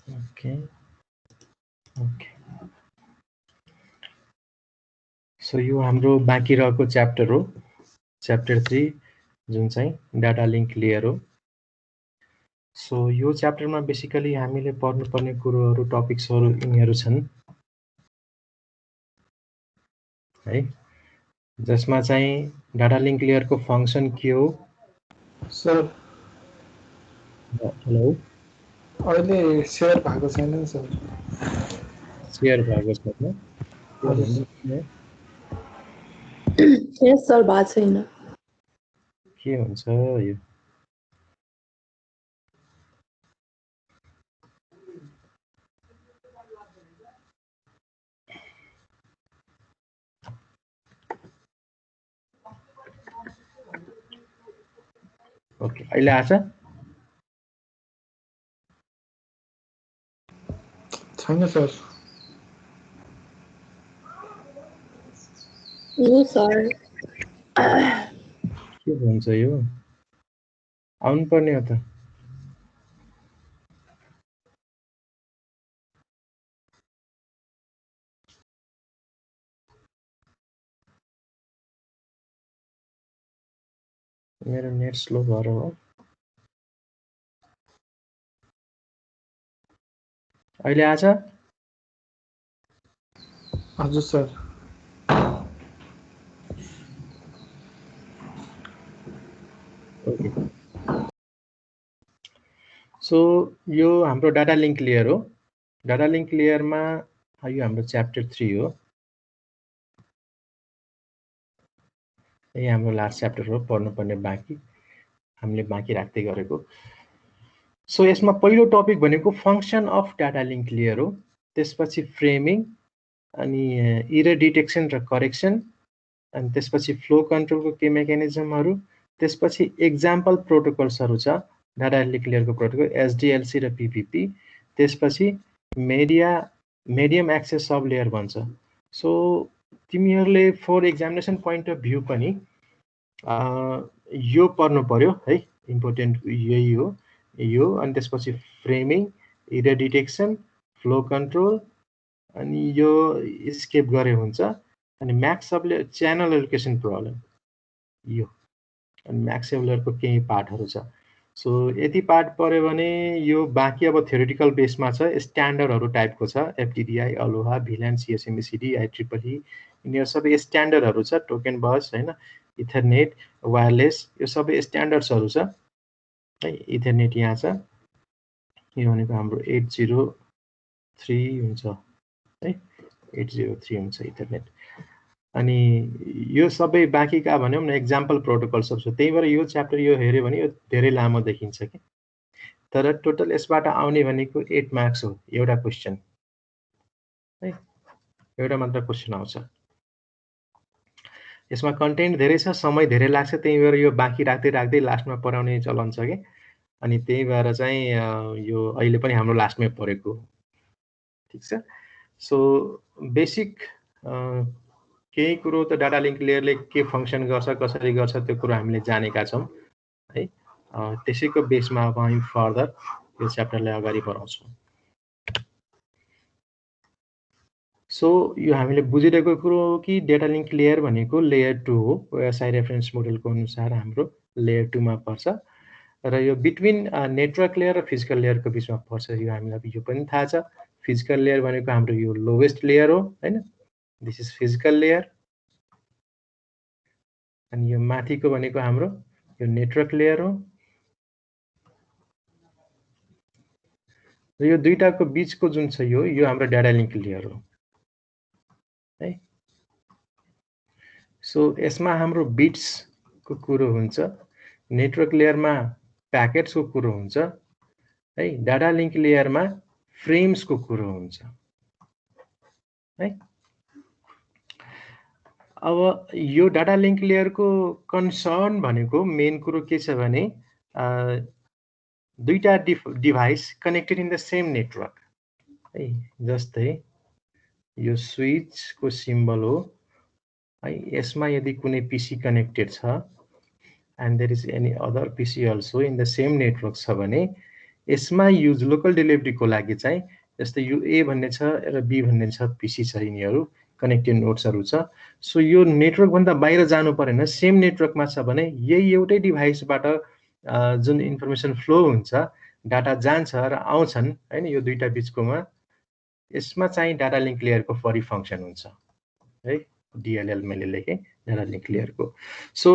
Okay okay so यो हाम्रो बाँकी रहेको च्याप्टर हो च्याप्टर 3 जुन चाहिँ डाटा लिङ्क लेयर हो सो यो च्याप्टरमा बेसिकली हामीले पढ्नुपर्ने कुरोहरू टपिक्सहरू यिनीहरू छन् है जसमा चाहिँ डाटा लिङ्क लेयरको फङ्सन के हो सर हेलो अहिले सेयर भएको छैन सर सेयर भएको छैन यस सर भएको छैन के हुन्छ यो ओके अहिले आछ छैन सर नो सर के भन्छ यो आउनु पर्ने हो त मेरो नेट स्लो भएर हो अहिले आछ हजुर सर ओके सो यो हाम्रो डाटा लिङ्क लेयर हो डाटा लिङ्क लेयरमा यो हाम्रो च्याप्टर 3 हो यही हाम्रो लास्ट च्याप्टर हो पढ्नुपर्ने बाँकी हामीले बाँकी राख्दै गरेको सो यसमा पहिलो टपिक भनेको function of data link layer हो त्यसपछि फ्रेमिङ अनि इरर डिटेक्सन र करेक्सन अनि त्यसपछि फ्लो कन्ट्रोलको के मेकानिजमहरू त्यसपछि एक्जाम्पल प्रोटोकल्सहरू छ डाटा लिङ्क लेयरको प्रोटोकल एसडिएलसी र पिपिपी त्यसपछि मिडियम एक्सेस सब लेयर भन्छ सो तिमीहरूले for examination point of view पनि यो पढ्नु पर्यो है इम्पोर्टेन्ट यही हो यो अनि त्यसपछि framing error detection flow control अनि यो स्केप गरे हुन्छ अनि Max sub layer channel allocation problem यो अनि म्याक्स सब लेयरको केही पार्टहरू छ सो यति पार्ट पऱ्यो भने यो बाँकी अब थ्योरिटिकल बेसमा छ स्ट्यान्डर्डहरू टाइपको छ एफटिडिआई अलोहा भिलान सिएसएमएसिडी आइट्रिपल यिनीहरू सबै स्ट्यान्डर्डहरू छ टोकन बस होइन इथरनेट वायरलेस यो सबै स्ट्यान्डर्ड्सहरू छ है इथरनेट यहाँ छ यो भनेको हाम्रो 803 हुन्छ है 803 हुन्छ इथरनेट अनि यो सबै बाँकीका भनौँ न एक्जाम्पल प्रोटोकल सब छ त्यही भएर यो च्याप्टर यो हेऱ्यो भने यो धेरै लामो देखिन्छ कि तर टोटल यसबाट आउने भनेको 8 मार्क्स हो एउटा क्वेसन है एउटा मात्र क्वेसन आउँछ यसमा कन्टेन्ट धेरै छ समय धेरै लाग्छ त्यही भएर यो बाँकी राख्दै राख्दै लास्टमा पढाउने चलन छ कि अनि त्यही भएर चाहिँ यो अहिले पनि हाम्रो लास्टमै परेको ठिक छ सो बेसिक केही कुरो त डाटा लिङ्क लेयरले के फङ्सन गर्छ कसरी गर्छ त्यो कुरो हामीले जानेका छौँ है त्यसैको बेसमा अब हामी फर्दर यो च्याप्टरलाई अगाडि बढाउँछौँ सो यो हामीले बुझिरहेको कुरो हो कि डाटा लिङ्क लेयर भनेको लेयर 2 हो ओएसआई रेफरेन्स मोडलको अनुसार हाम्रो लेयर 2 मा पर्छ र यो बिट्विन नेटवर्क लेयर र फिजिकल लेयरको बिचमा पर्छ यो हामीलाई यो पनि थाहा छ फिजिकल लेयर भनेको हाम्रो यो लोवेस्ट लेयर हो हैन दिस इज फिजिकल लेयर अनि यो माथिको भनेको हाम्रो यो नेटवर्क लेयर हो र यो दुईटाको बीचको जुन छ यो हाम्रो डाटा लिङ्क लेयर हो है सो यसमा हाम्रो बिट्सको कुरो हुन्छ नेटवर्क लेयरमा प्याकेट्सको कुरो हुन्छ है डाटा लिङ्क लेयरमा फ्रेम्सको कुरो हुन्छ है अब यो डाटा लिङ्क लेयरको कन्सर्न भनेको मेन कुरो के छ भने दुईटा device connected in the same network है जस्तै यो स्विचको सिम्बल हो है यसमा यदि कुनै पिसी कनेक्टेड छ and there is any other PC also in the same network छ भने यसमा युज लोकल डेलिभरीको लागि चाहिँ जस्तै यो ए भन्ने छ र बी भन्ने छ पिसी छ यिनीहरू कनेक्टेड नोड्सहरू छ सो यो नेटवर्क भन्दा बाहिर जानु परेन सेम नेटवर्कमा छ भने यही एउटै डिभाइसबाट जुन इन्फर्मेसन फ्लो हुन्छ डाटा जान्छ र आउँछन् हैन यो दुईटा बिचकोमा यसमा चाहिँ डाटा लिङ्क लेयरको फरी फंक्सन हुन्छ है DLL मैले लेखेँ डाटा लिङ्क लेयरको so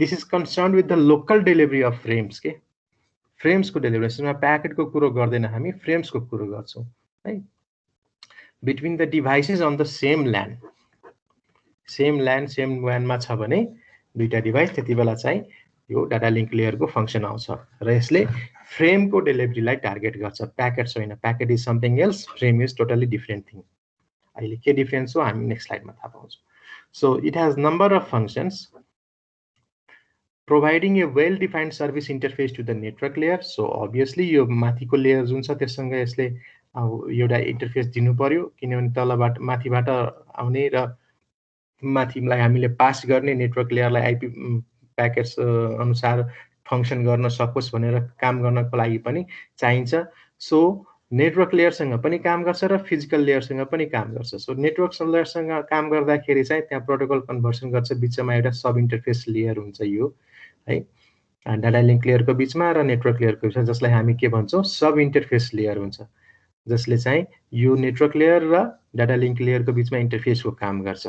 this is concern with the local delivery of frames के फ्रेम्सको डेलिभरी यसमा प्याकेटको कुरो गर्दैन हामी फ्रेम्सको कुरो गर्छौं है between the devices on the same LAN same WAN-मा छ भने दुईटा डिभाइस त्यति बेला चाहिँ यो डाटा लिङ्क लेयरको फंक्सन आउँछ र यसले फ्रेमको डेलिभरीलाई टार्गेट गर्छ प्याकेट छैन packet is something else frame is totally different thing अहिले के डिफरेन्स हो हामी नेक्स्ट स्लाइडमा थाहा पाउँछौँ so it has number of functions providing a well defined service interface to the network layer so obviously यो माथिको लेयर जुन छ त्यससँग यसले एउटा इन्टरफेस दिनु पर्यो किनभने तलबाट माथिबाट आउने र माथिलाई हामीले पास गर्ने नेटवर्क लेयरलाई आईपी प्याकेट्स अनुसार फंक्सन गर्न सकोस् भनेर काम गर्नको लागि पनि चाहिन्छ सो नेटवर्क लेयरसँग पनि काम गर्छ र फिजिकल लेयरसँग पनि काम गर्छ सो नेटवर्क लेयरसँग काम गर्दाखेरि चाहिँ त्यहाँ प्रोटोकल कन्भर्सन गर्छ बिचमा एउटा सब इन्टरफेस लेयर हुन्छ यो है डाटा लिङ्क लेयरको बिचमा र नेटवर्क लेयरको बिचमा जसलाई हामी के भन्छौं सब इन्टरफेस लेयर हुन्छ जसले चाहिँ यो नेटवर्क लेयर र डाटा लिङ्क लेयरको बिचमा इन्टरफेसको काम गर्छ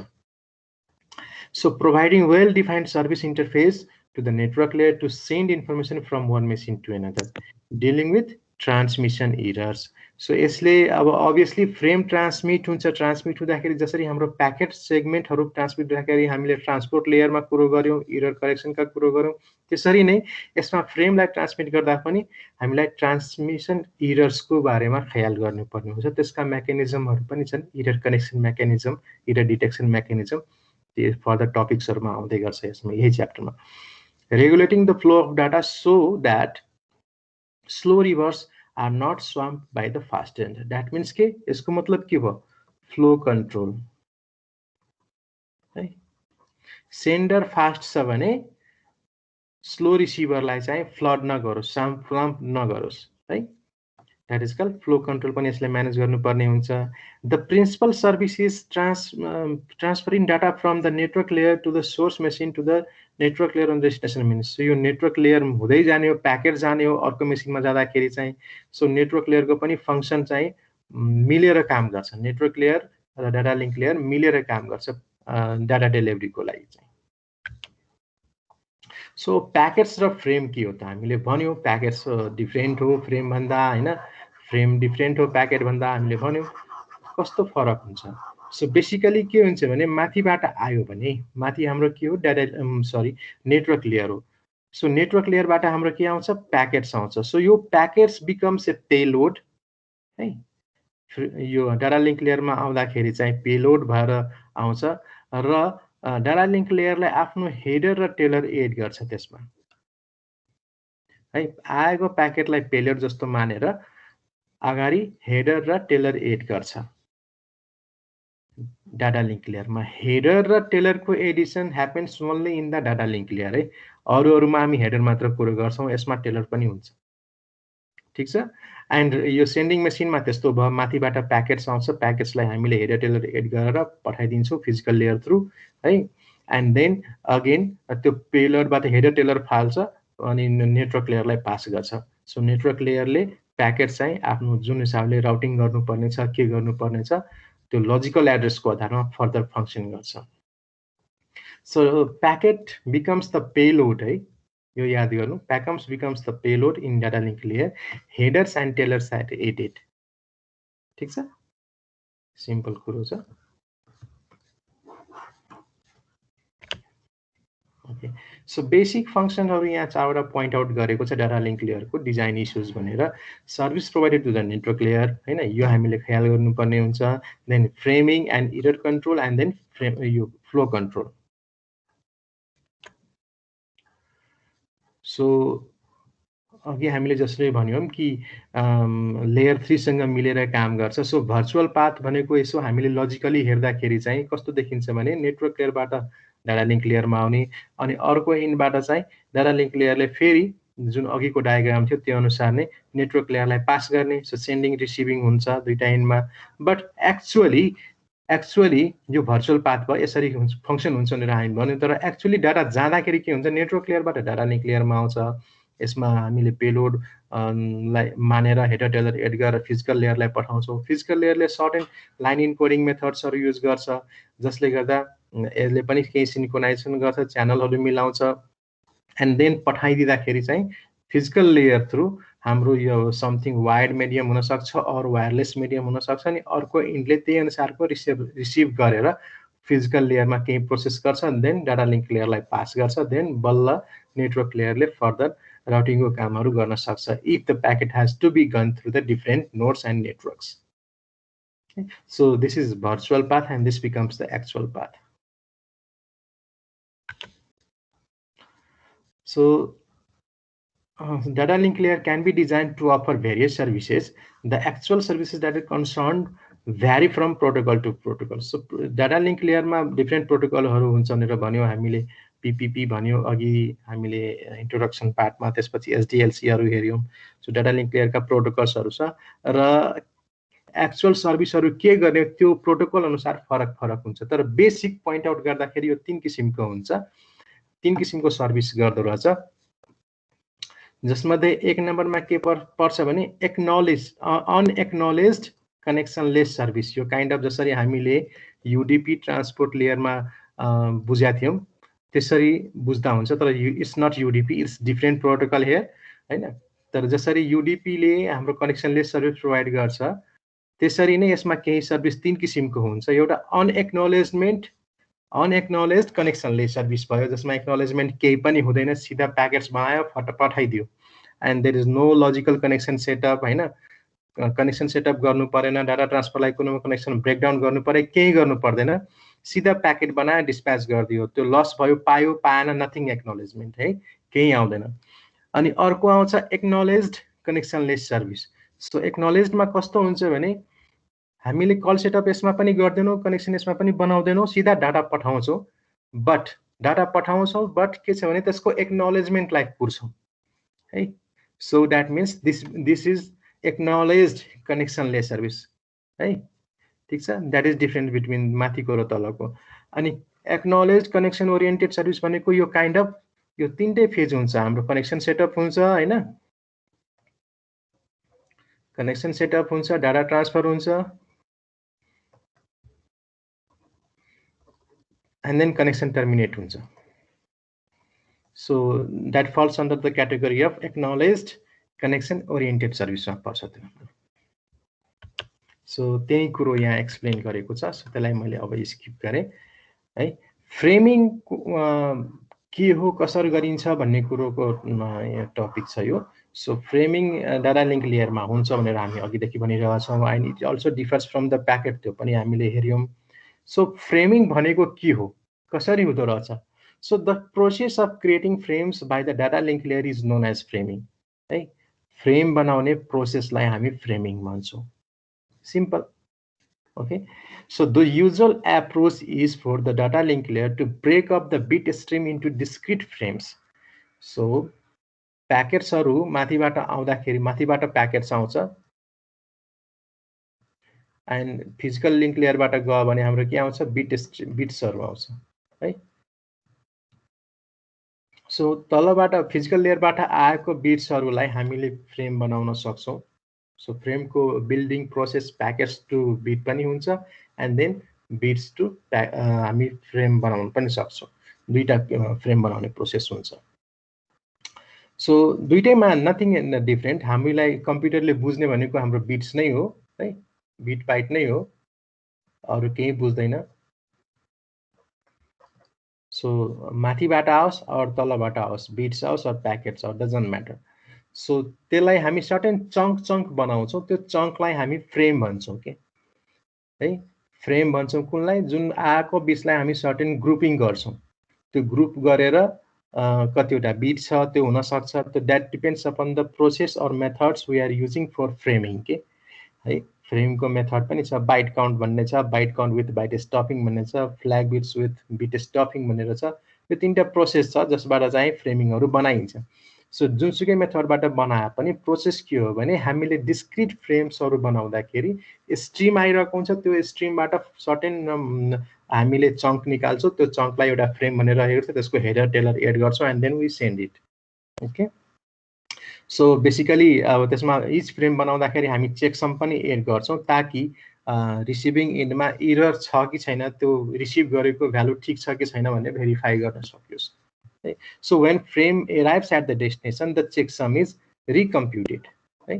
So providing well-defined service interface to the network layer to send information from one machine to another, dealing with transmission errors. So यसले अब obviously frame transmit हुन्छ transmit हुँदाखेरि जसरी हाम्रो प्याकेट सेगमेन्टहरु ट्रान्समिट हुँदाखेरि हामीले ट्रान्सपोर्ट लेयरमा कुरो गर्यौं एरर करेक्सनका कुरो गर्यौं त्यसरी नै यसमा फ्रेमलाई ट्रान्समिट गर्दा पनि हामीलाई ट्रान्समिसन एरर्सको बारेमा ख्याल गर्नुपर्ने हुन्छ त्यसका मेकानिजमहरु पनि छन् error connection mechanism error detection mechanism further टपिक्सहरुमा आउँदै गर्छ यसमा यही च्याप्टरमा regulating the flow of data so that slow rivers are not swamped by the fast end that means के यसको मतलब के भयो flow control है सेन्डर फास्ट छ भने स्लो रिसिभरलाई चाहिँ फ्लड नगरोस् स्वम्प नगरोस् है that is called flow control पनि यसले म्यानेज गर्नुपर्ने हुन्छ the principal service is transferring data from the network layer to the source machine to the network layer on the destination means so यो network layer हुँदै जाने हो packet जाने हो अर्को मेसिनमा जाँदाखेरि चाहिँ सो नेटवर्क लेयर को पनि फंक्सन चाहिँ मिलेर काम गर्छ नेटवर्क लेयर र डाटा लिंक लेयर मिलेर काम गर्छ डाटा डेलिभरी को लागि चाहिँ सो प्याकेट्स र फ्रेम के हो त हामीले भन्यौ प्याकेट्स डिफरेन्ट हो फ्रेम भन्दा हैन फ्रेम डिफरेन्ट हो प्याकेट भन्दा हामीले भन्यौ कस्तो फरक हुन्छ सो बेसिकली के हुन्छ भने माथिबाट आयो भने माथि हाम्रो के हो डाटा नेटवर्क लेयर हो सो नेटवर्क लेयरबाट हाम्रो के आउँछ प्याकेट्स आउँछ सो यो प्याकेट्स बिकम्स ए पेलोड है यो डाटा लिंक लेयरमा आउँदाखेरि चाहिँ पेलोड भएर आउँछ र डाटा लिंक लेयरलाई आफ्नो हेडर र टेलर एड गर्छ त्यसमा है आएको प्याकेटलाई पेलोड जस्तो मानेर अगाडि हेडर र टेलर एड गर्छ डाटा लिंक लेयरमा हेडर र टेलर को Edison happens only in the data link layer है अरुहरुमा हामी हेडर मात्र कुरो गर्छौं यसमा टेलर पनि हुन्छ ठीक छ एन्ड यो सेन्डिङ मसिनमा त्यस्तो भयो माथिबाट प्याकेट्स आउँछ प्याकेट्सलाई हामीले हेडर टेलर एड गरेर पठाइदिन्छौं फिजिकल लेयर थ्रु है एन्ड देन अगेन त्यो पेलोडबाट हेडर टेलर फाल्छ अनि नेटवर्क लेयरलाई पास गर्छ सो नेटवर्क लेयरले प्याकेट चाहिँ आफ्नो जुन हिसाबले राउटिङ गर्नुपर्ने छ के गर्नुपर्ने छ त्यो लजिकल एड्रेसको आधारमा फर्दर फंक्सन गर्छ so packet becomes the payload है यो याद गर्नु packets becomes the payload in data link layer headers and trailers are added ठीक छ सिम्पल कुरो छ ओके सो बेसिक फंक्सनहरु यहाँ चारवटा पॉइंट आउट गरेको छ डाटा लिंक लेयरको डिजाइन इश्यूज भनेर service provided to the network layer हैन यो हामीले ख्याल गर्नुपर्ने हुन्छ then framing and error control and then यो फ्लो कन्ट्रोल सो अघि हामीले जसले भन्यौं कि लेयर 3 सँग मिलेर काम गर्छ सो भर्चुअल पाथ भनेको यसो हामीले लजिकली हेर्दाखेरि चाहिँ कस्तो देखिन्छ भने नेटवर्क लेयरबाट डाटा लिंक लेयरमा आउने अनि अर्को इनबाट चाहिँ डाटा लिंक लेयरले फेरि जुन अघिको डायग्राम थियो त्यो अनुसार नै नेटवर्क लेयरलाई पास गर्ने। सो सेन्डिङ रिसिभिङ हुन्छ दुईटा एन्डमा। बट एक्चुअली यो भर्चुअल पाथ भयो, यसरी फङ्सन हुन्छ भनेर हामी भन्यो। तर एक्चुअली डाटा जाँदाखेरि के हुन्छ, नेटवर्क लेयरबाट डाटा लिङ्क लेयरमा आउँछ। यसमा हामीले पेलोड लाई मानेर हेडर टेलर एड गरेर फिजिकल लेयरलाई पठाउँछौँ। फिजिकल लेयरले सर्ट एन्ड लाइन इन्कोडिङ मेथड्सहरू युज गर्छ, जसले गर्दा यसले पनि केही सिन्क्रोनाइजेसन गर्छ, च्यानलहरू मिलाउँछ। एन्ड देन पठाइदिँदाखेरि चाहिँ फिजिकल लेयर थ्रु हाम्रो यो समथिङ वायर्ड मिडियम हुनसक्छ अर वायरलेस मिडियम हुनसक्छ नि अर्को इन्डले त्यही अनुसारको रिसिभ गरेर फिजिकल लेयरमा केही प्रोसेस गर्छ, देन डाटा लिङ्क लेयरलाई पास गर्छ, देन बल्ल नेटवर्क लेयरले फर्दर राउटिङको कामहरू गर्न सक्छ if the packet has to be gone through the different nodes and networks. So this is virtual path and this becomes the actual path. So data link layer can be designed to offer various services. The actual services that are concerned vary from protocol to protocol. So data link layer मा different protocol हरु हुन्छ भनेर भन्यो हामीले। PPP भन्यो अघि हामीले introduction पार्टमा, त्यसपछि SDLC हरु हेर्यौं। सो डाटा लिङ्क लेयरका प्रोटोकल्सहरु छ र एक्चुअल सर्भिसहरु के गर्ने त्यो प्रोटोकल अनुसार फरक हुन्छ। तर बेसिक पोइन्ट आउट गर्दाखेरि यो तीन किसिमको हुन्छ, तीन किसिमको सर्भिस गर्दो रहेछ। जसमध्ये एक नम्बरमा के पर्छ भने अनएक्नोलेज्ड कनेक्सनलेस सर्भिस। यो काइन्ड अफ जसरी हामीले युडीपी ट्रान्सपोर्ट लेयरमा बुझ्या थियौं त्यसरी बुझ्दा हुन्छ, तर it's not UDP, it's different protocol here हैन। तर जसरी युडीपी ले हाम्रो कनेक्सनलेस सर्भिस प्रोवाइड गर्छ त्यसरी नै यसमा केही सर्भिस तीन किसिमको हुन्छ। एउटा अनएक्नोलेज्ड कनेक्सनलेस सर्भिस भयो, जसमा एक्नोलेजमेन्ट केही पनि हुँदैन, सिधा प्याकेट्स बनायो पठाइदियो and there is no logical connection setup हैन। कनेक्सन सेटअप गर्नु परेन, डाटा ट्रान्सफरलाई कुनै कनेक्सन ब्रेकडाउन गर्नु परे, केही गर्नु पर्दैन, सिधा प्याकेट बनायो डिस्प्याच गरिदियो। त्यो लस भयो, पायो पाएन, नथिङ एक्नोलेजमेन्ट है, केही आउँदैन। अनि अर्को आउँछ एक्नोलेज्ड कनेक्सनलेस सर्भिस। सो एक्नोलेज्डमा कस्तो हुन्छ भने हामीले कल सेटअप यसमा पनि गर्दैनौं, कनेक्सन यसमा पनि बनाउँदैनौं, सिधा डाटा पठाउँछौं। बट के छ भने त्यसको एक्नोलेजमेन्टलाई पुर्छौं है। So that means this is acknowledged connectionless service है, ठीक छ। दैट इज डिफरेन्ट बिट्विन माथिको र तलको। अनि एक्नोलेज्ड कनेक्सन ओरिएन्टेड सर्भिस भनेको यो काइन्ड अफ यो तीनटै फेज हुन्छ। हाम्रो कनेक्सन सेटअप हुन्छ हैन, कनेक्सन सेटअप हुन्छ, डाटा ट्रान्सफर हुन्छ, and then connection terminate हुन्छ। So that falls under the category of acknowledged connection oriented service मा पर्छ त्यो। सो त्यही कुरो यहाँ एक्सप्लेन गरेको छ, सो त्यसलाई मैले अब स्किप गरे है। फ्रेमिङ के हो, कसरी गरिन्छ भन्ने कुरोको टपिक छ यो। सो फ्रेमिङ डाटा लिङ्क लेयरमा हुन्छ भनेर हामी अघिदेखि भनिरहेका छौँ, and it also differs from the packet, त्यो पनि हामीले हेर्यौं। सो फ्रेमिङ भनेको के हो, कसरी हुँदो रहेछ? So the process of creating frames by the data link layer is known as framing है। फ्रेम बनाउने प्रोसेसलाई हामी फ्रेमिङ भन्छौँ, simple. Okay, so the usual approach is for the data link layer to break up the bit stream into discrete frames. So packets haru माथिबाट आउँदाखेरि माथिबाट packets आउँछ and physical link layer बाट गयो भने हाम्रो के आउँछ, बिट्सहरु आउँछ है। सो तलबाट फिजिकल लेयरबाट आएको बिट्सहरुलाई हामीले फ्रेम बनाउन सक्छौं। सो फ्रेम को building process packets to bit पनि हुन्छ एन्ड देन बिट्स टु हामी फ्रेम बनाउन पनि सक्छौं। दुईटा फ्रेम बनाउने प्रोसेस हुन्छ। सो दुईटैमा नथिङ डिफरेन्ट। हामीलाई कम्प्युटरले बुझ्ने भनेको हाम्रो बिट्स नै हो है, बिट बाइट नै हो, अरु केही बुझ्दैन। सो माथिबाट आओस् अर तलबाट आओस्, बिट्स आओस् अर प्याकेट्स आओस्, डजन्ट म्याटर। सो त्यसलाई हामी सर्टेन चङ्क बनाउँछौं, त्यो चङ्कलाई हामी फ्रेम भन्छौं के है। फ्रेम भन्छौं कुनलाई, जुन आएको बिट्सलाई हामी सर्टेन ग्रुपिङ गर्छौं। त्यो ग्रुप गरेर कतिवटा बिट छ त्यो हुन सक्छ, त्यो that depends upon the process और methods we are using for framing के है। फ्रेमको मेथड पनि छ, बाइट काउन्ट भन्ने छ, बाइट काउन्ट विथ बाइट स्टफिङ भन्ने छ, फ्ल्याग बिट्स विथ बिट स्टफिङ भनेर छ। यो तीनटा प्रोसेस छ जसबाट चाहिँ फ्रेमिङहरु बनाइन्छ। सो जुनसुकै मेथडबाट बनाए पनि प्रोसेस के हो भने हामीले डिस्क्रिट फ्रेम्सहरू बनाउँदाखेरि स्ट्रिम आइरहेको हुन्छ, त्यो स्ट्रिमबाट सर्टेन हामीले चङ्क निकाल्छौँ, त्यो चङ्कलाई एउटा फ्रेम भनेर राखेको छ, त्यसको हेडर टेलर एड गर्छौँ and then we send it. Okay, so basically अब त्यसमा इच फ्रेम बनाउँदाखेरि हामी चेकसम पनि एड गर्छौँ ताकि रिसिभिङ इन्डमा इरर छ कि छैन, त्यो रिसिभ गरेको भ्यालु ठिक छ कि छैन भनेर भेरिफाई गर्न सकियोस्। So when frame arrives at the destination, the checksum is recomputed. है,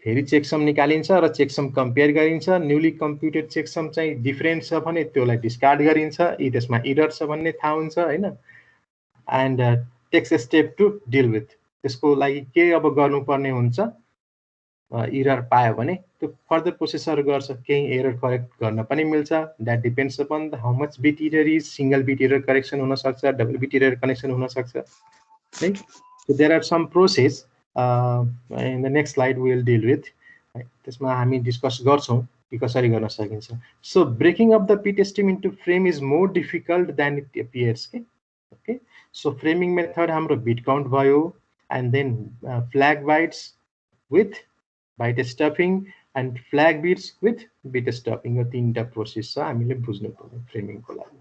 फेरि चेकसम निकालिन्छ र चेकसम कम्पेयर गरिन्छ। न्युली कम्प्युटेड चेकसम चाहिँ डिफरेन्ट छ भने त्यसलाई डिस्कार्ड गरिन्छ, यी त्यसमा इरर छ भन्ने थाहा हुन्छ हैन। And takes step to deal with, त्यसको लागि के अब गर्नुपर्ने हुन्छ, इरर पायो भने त्यो फर्दर प्रोसेसर गर्छ, केही एरर करेक्ट गर्न पनि मिल्छ। That depends upon how much bit error is, single bit error correction हुनसक्छ, डबल बिट इरर कनेक्सन हुनसक्छ है। So there are some process in the next slide we will deal with, त्यसमा हामी discuss गर्छौँ कि कसरी गर्न सकिन्छ। So breaking of the bit stream into frame is more difficult than it appears के। ओके, सो फ्रेमिङ मेथड हाम्रो bit count भयो, and then flag bytes with byte stuffing and flag bits with bit stuffing, यो तीनटा process छ हामीले बुझ्नु पर्ने फ्रेमिङको लागि।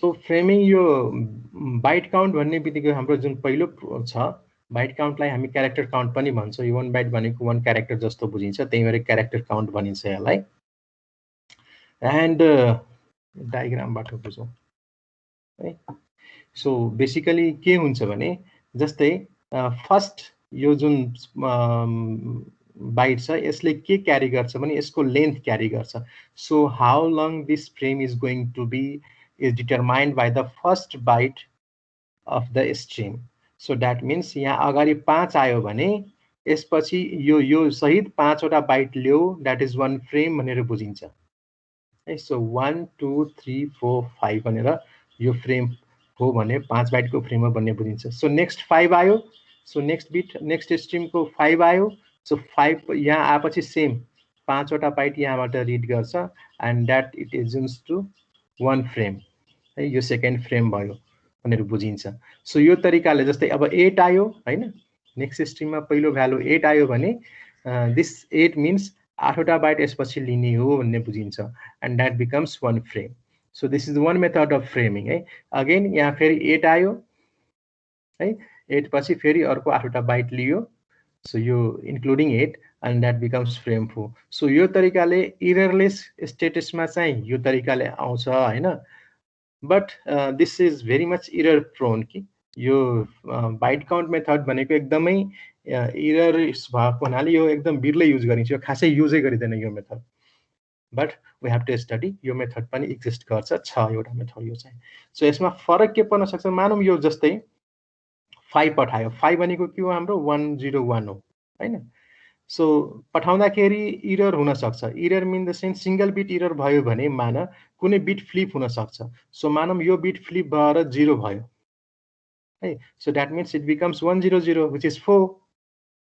सो फ्रेमिङ यो बाइट काउन्ट भन्ने बित्तिकै हाम्रो जुन पहिलो छ बाइट काउन्टलाई हामी क्यारेक्टर काउन्ट पनि भन्छौँ। यो 1 बाइट भनेको 1 क्यारेक्टर जस्तो बुझिन्छ, त्यही भएर क्यारेक्टर काउन्ट भनिन्छ यसलाई। एन्ड डायग्रामबाट बुझौँ है। सो बेसिकली के हुन्छ भने जस्तै फर्स्ट यो जुन बाइट छ यसले के क्यारी गर्छ भने यसको लेन्थ क्यारी गर्छ। So how long this frame is going to be is determined by the first byte of the stream. So that means यहाँ अगाडि 5 आयो भने यसपछि यो सहित 5 वटा बाइट ल्याऊ, that is 1 फ्रेम भनेर बुझिन्छ है। सो 1 2 3 4 5 भनेर यो फ्रेम हो भने 5 बाइटको फ्रेम हो भन्ने बुझिन्छ। सो नेक्स्ट 5 आयो, सो नेक्स्ट बिट नेक्स्ट स्ट्रिमको 5 आयो, सो 5 यहाँ आएपछि सेम 5 वटा बाइट यहाँबाट रिड गर्छ and that it assumes to 1 frame है, यो सेकेन्ड फ्रेम भयो भनेर बुझिन्छ। सो यो तरिकाले जस्तै अब 8 आयो हैन, नेक्स्ट स्ट्रिममा पहिलो भ्यालु 8 आयो भने दिस 8 मिन्स 8 वटा बाइट यसपछि लिने हो भन्ने बुझिन्छ and that becomes 1 frame. So this is 1 method of framing है। अगेन यहाँ फेरि 8 आयो है, 8 पछि फेरि अर्को 8 वटा बाइट लियो, सो यो including 8 and that becomes frame 4। So यो तरिकाले इररलेस स्टेटसमा चाहिँ यो तरिकाले आउँछ हैन। But this is very much error prone कि यो बाइट काउन्ट मेथड भनेको एकदमै इरर भएको हुनाले यो एकदम बिरलै युज गरिन्छ, यो खासै युजै गरिँदैन यो method. But we have to study, यो मेथड पनि एक्जिस्ट गर्छ, छ एउटा मेथड यो चाहिँ। सो यसमा फरक के पर्न सक्छ, मानौँ यो जस्तै 5 पठायो, 5 भनेको के हो हाम्रो 101 हो हैन। सो पठाउँदाखेरि इरर हुन सक्छ, error mean the sense single bit error भयो भने मान कुनै बिट फ्लिप हुन सक्छ। सो मानौँ यो बिट फ्लिप भएर 0 भयो है, so that means it becomes 100 which is 4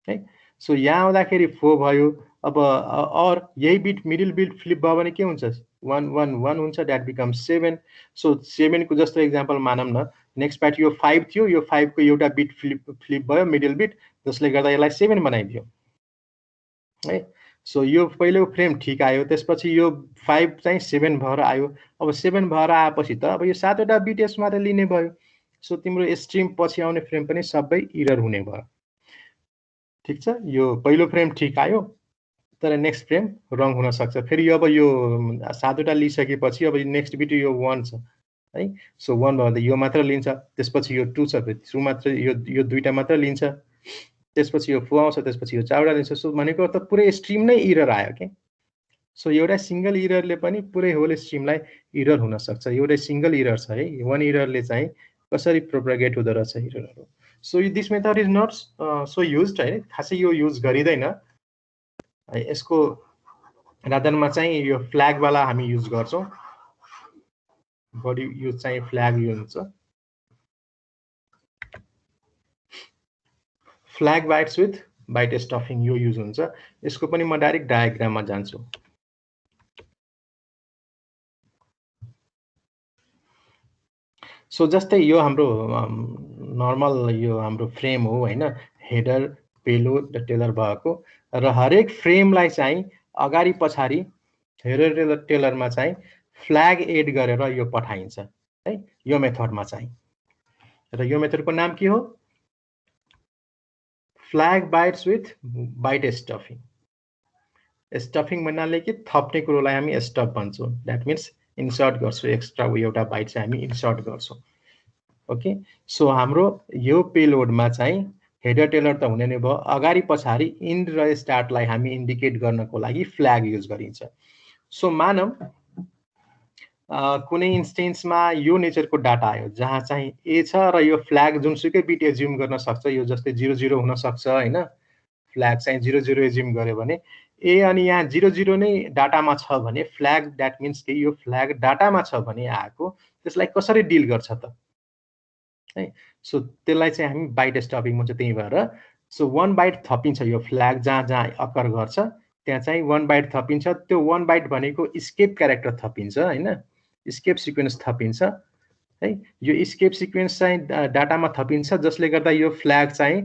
है। सो यहाँ आउँदाखेरि 4 भयो, अब और यही बिट मिडल बिट फ्लिप भयो भने के हुन्छ 111 हुन्छ, द्याट बिकम्स 7। सो 7 को जस्तो एक्जाम्पल मानौँ न, नेक्स्ट बाइट यो 5 थियो, यो 5 को एउटा बिट फ्लिप भयो मिडल बिट, जसले गर्दा यसलाई 7 बनाइदियो है। सो यो पहिलो फ्रेम ठिक आयो, त्यसपछि यो 5 चाहिँ 7 भएर आयो। अब 7 भएर आएपछि त अब यो 7 वटा बिट यसबाट लिने भयो। सो तिम्रो स्ट्रिम पछि आउने फ्रेम पनि सबै इरर हुने भयो। ठिक छ, यो पहिलो फ्रेम ठिक आयो तर नेक्स्ट फ्रेम रङ हुन सक्छ। फेरि अब यो 7 वटा लिइसकेपछि अब नेक्स्ट बिट यो 1 छ है, सो 1 भयो त यो मात्र लिन्छ, त्यसपछि यो 2 छ, 2 मात्र यो दुईटा मात्र लिन्छ, त्यसपछि यो 4 आउँछ, त्यसपछि यो 4 वटा लिन्छ। सो भनेको त पुरै स्ट्रिम नै इरर आयो के। सो एउटा सिंगल इररले पनि पुरै होल स्ट्रिमलाई इरर हुन सक्छ। एउटा सिंगल इरर छ है, 1 इररले चाहिँ कसरी प्रोपगेट हुँदो रहेछ इररहरू। So this method is not so used है, खासै यो युज गरिँदैन। यसको रादरमा चाहिँ यो फ्ल्यागवाला हामी युज गर्छौँ, बढी युज चाहिँ फ्ल्याग युज हुन्छ। फ्ल्याग बाइट्स विथ बाइट स्टफिङ यो युज हुन्छ। यसको पनि म डाइरेक्ट डायग्राममा जान्छु। सो जस्तै यो हाम्रो नर्मल यो हाम्रो फ्रेम हो हैन, हेडर पेलोड र टेलर भएको, र हरेक फ्रेमलाई चाहिँ अगाडि पछाडि हेडर टेलरमा चाहिँ फ्ल्याग एड गरेर यो पठाइन्छ है यो मेथडमा चाहिँ। र यो मेथडको नाम के हो? Flag bytes with byte stuffing. Stuffing भन्नाले के थप्ने कुरोलाई हामी स्टफ भन्छौँ। द्याट मिन्स इन्सर्ट गर्छौँ, एक्स्ट्रा एउटा बाइट चाहिँ हामी इन्सर्ट गर्छौँ। ओके, सो हाम्रो यो पेलोडमा चाहिँ हेडर टेलर त हुने नै भयो, अगाडि पछाडि इन्ड र स्टार्टलाई हामी इन्डिकेट गर्नको लागि फ्ल्याग युज गरिन्छ। सो मानौँ कुनै इन्स्टेन्समा यो नेचरको डाटा आयो जहाँ चाहिँ ए छ र यो फ्ल्याग जुनसुकै बिट एज्युम गर्न सक्छ, यो जस्तै 00 हुन सक्छ हैन, फ्ल्याग चाहिँ 00 एज्युम गर्यो भने ए, अनि यहाँ 00 नै डाटामा छ भने फ्ल्याग, द्याट मिन्स कि यो फ्ल्याग डाटामा छ भने आएको, त्यसलाई कसरी डिल गर्छ त है। सो त्यसलाई चाहिँ हामी बाइट स्टफिङ भन्छ। त्यही भएर सो 1 बाइट थपिन्छ, यो फ्ल्याग जहाँ जहाँ अकर गर्छ त्यहाँ चाहिँ 1 बाइट थपिन्छ। त्यो 1 बाइट भनेको स्केप क्यारेक्टर थपिन्छ हैन, स्केप सिक्वेन्स थपिन्छ है। यो स्केप सिक्वेन्स चाहिँ डाटामा थपिन्छ, जसले गर्दा यो फ्ल्याग चाहिँ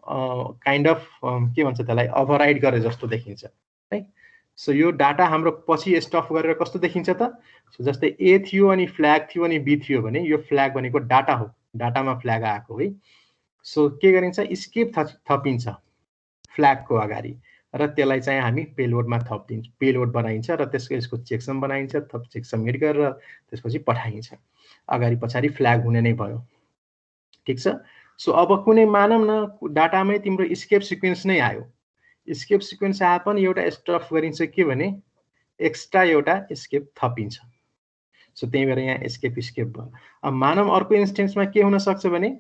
काइन्ड अफ के भन्छ त्यसलाई, ओभरराइड गरे जस्तो देखिन्छ है। सो यो डाटा हाम्रो पछि स्टफ गरेर कस्तो देखिन्छ त? सो जस्तै ए थियो अनि फ्ल्याग थियो अनि बी थियो भने यो फ्ल्याग भनेको डाटा हो, डाटामा फ्ल्याग आएको है। सो के गरिन्छ, स्केप थपिन्छ फ्ल्यागको अगाडि, र त्यसलाई चाहिँ हामी पेलोडमा थपिदिन्छ, पेलोड बनाइन्छ र त्यसको यसको चेकसम बनाइन्छ, चेकसम एड गरेर त्यसपछि पठाइन्छ। अगाडि पछाडि फ्ल्याग हुने नै भयो, ठिक छ। सो अब कुनै मानौँ न डाटामै तिम्रो स्केप सिक्वेन्स नै आयो, स्केप सिक्वेन्स आए पनि एउटा स्टफ गरिन्छ के भने एक्स्ट्रा एउटा स्केप थपिन्छ। सो त्यही भएर यहाँ स्केप स्केप भयो। अब मानौँ अर्को इन्स्टेन्समा के हुन सक्छ भने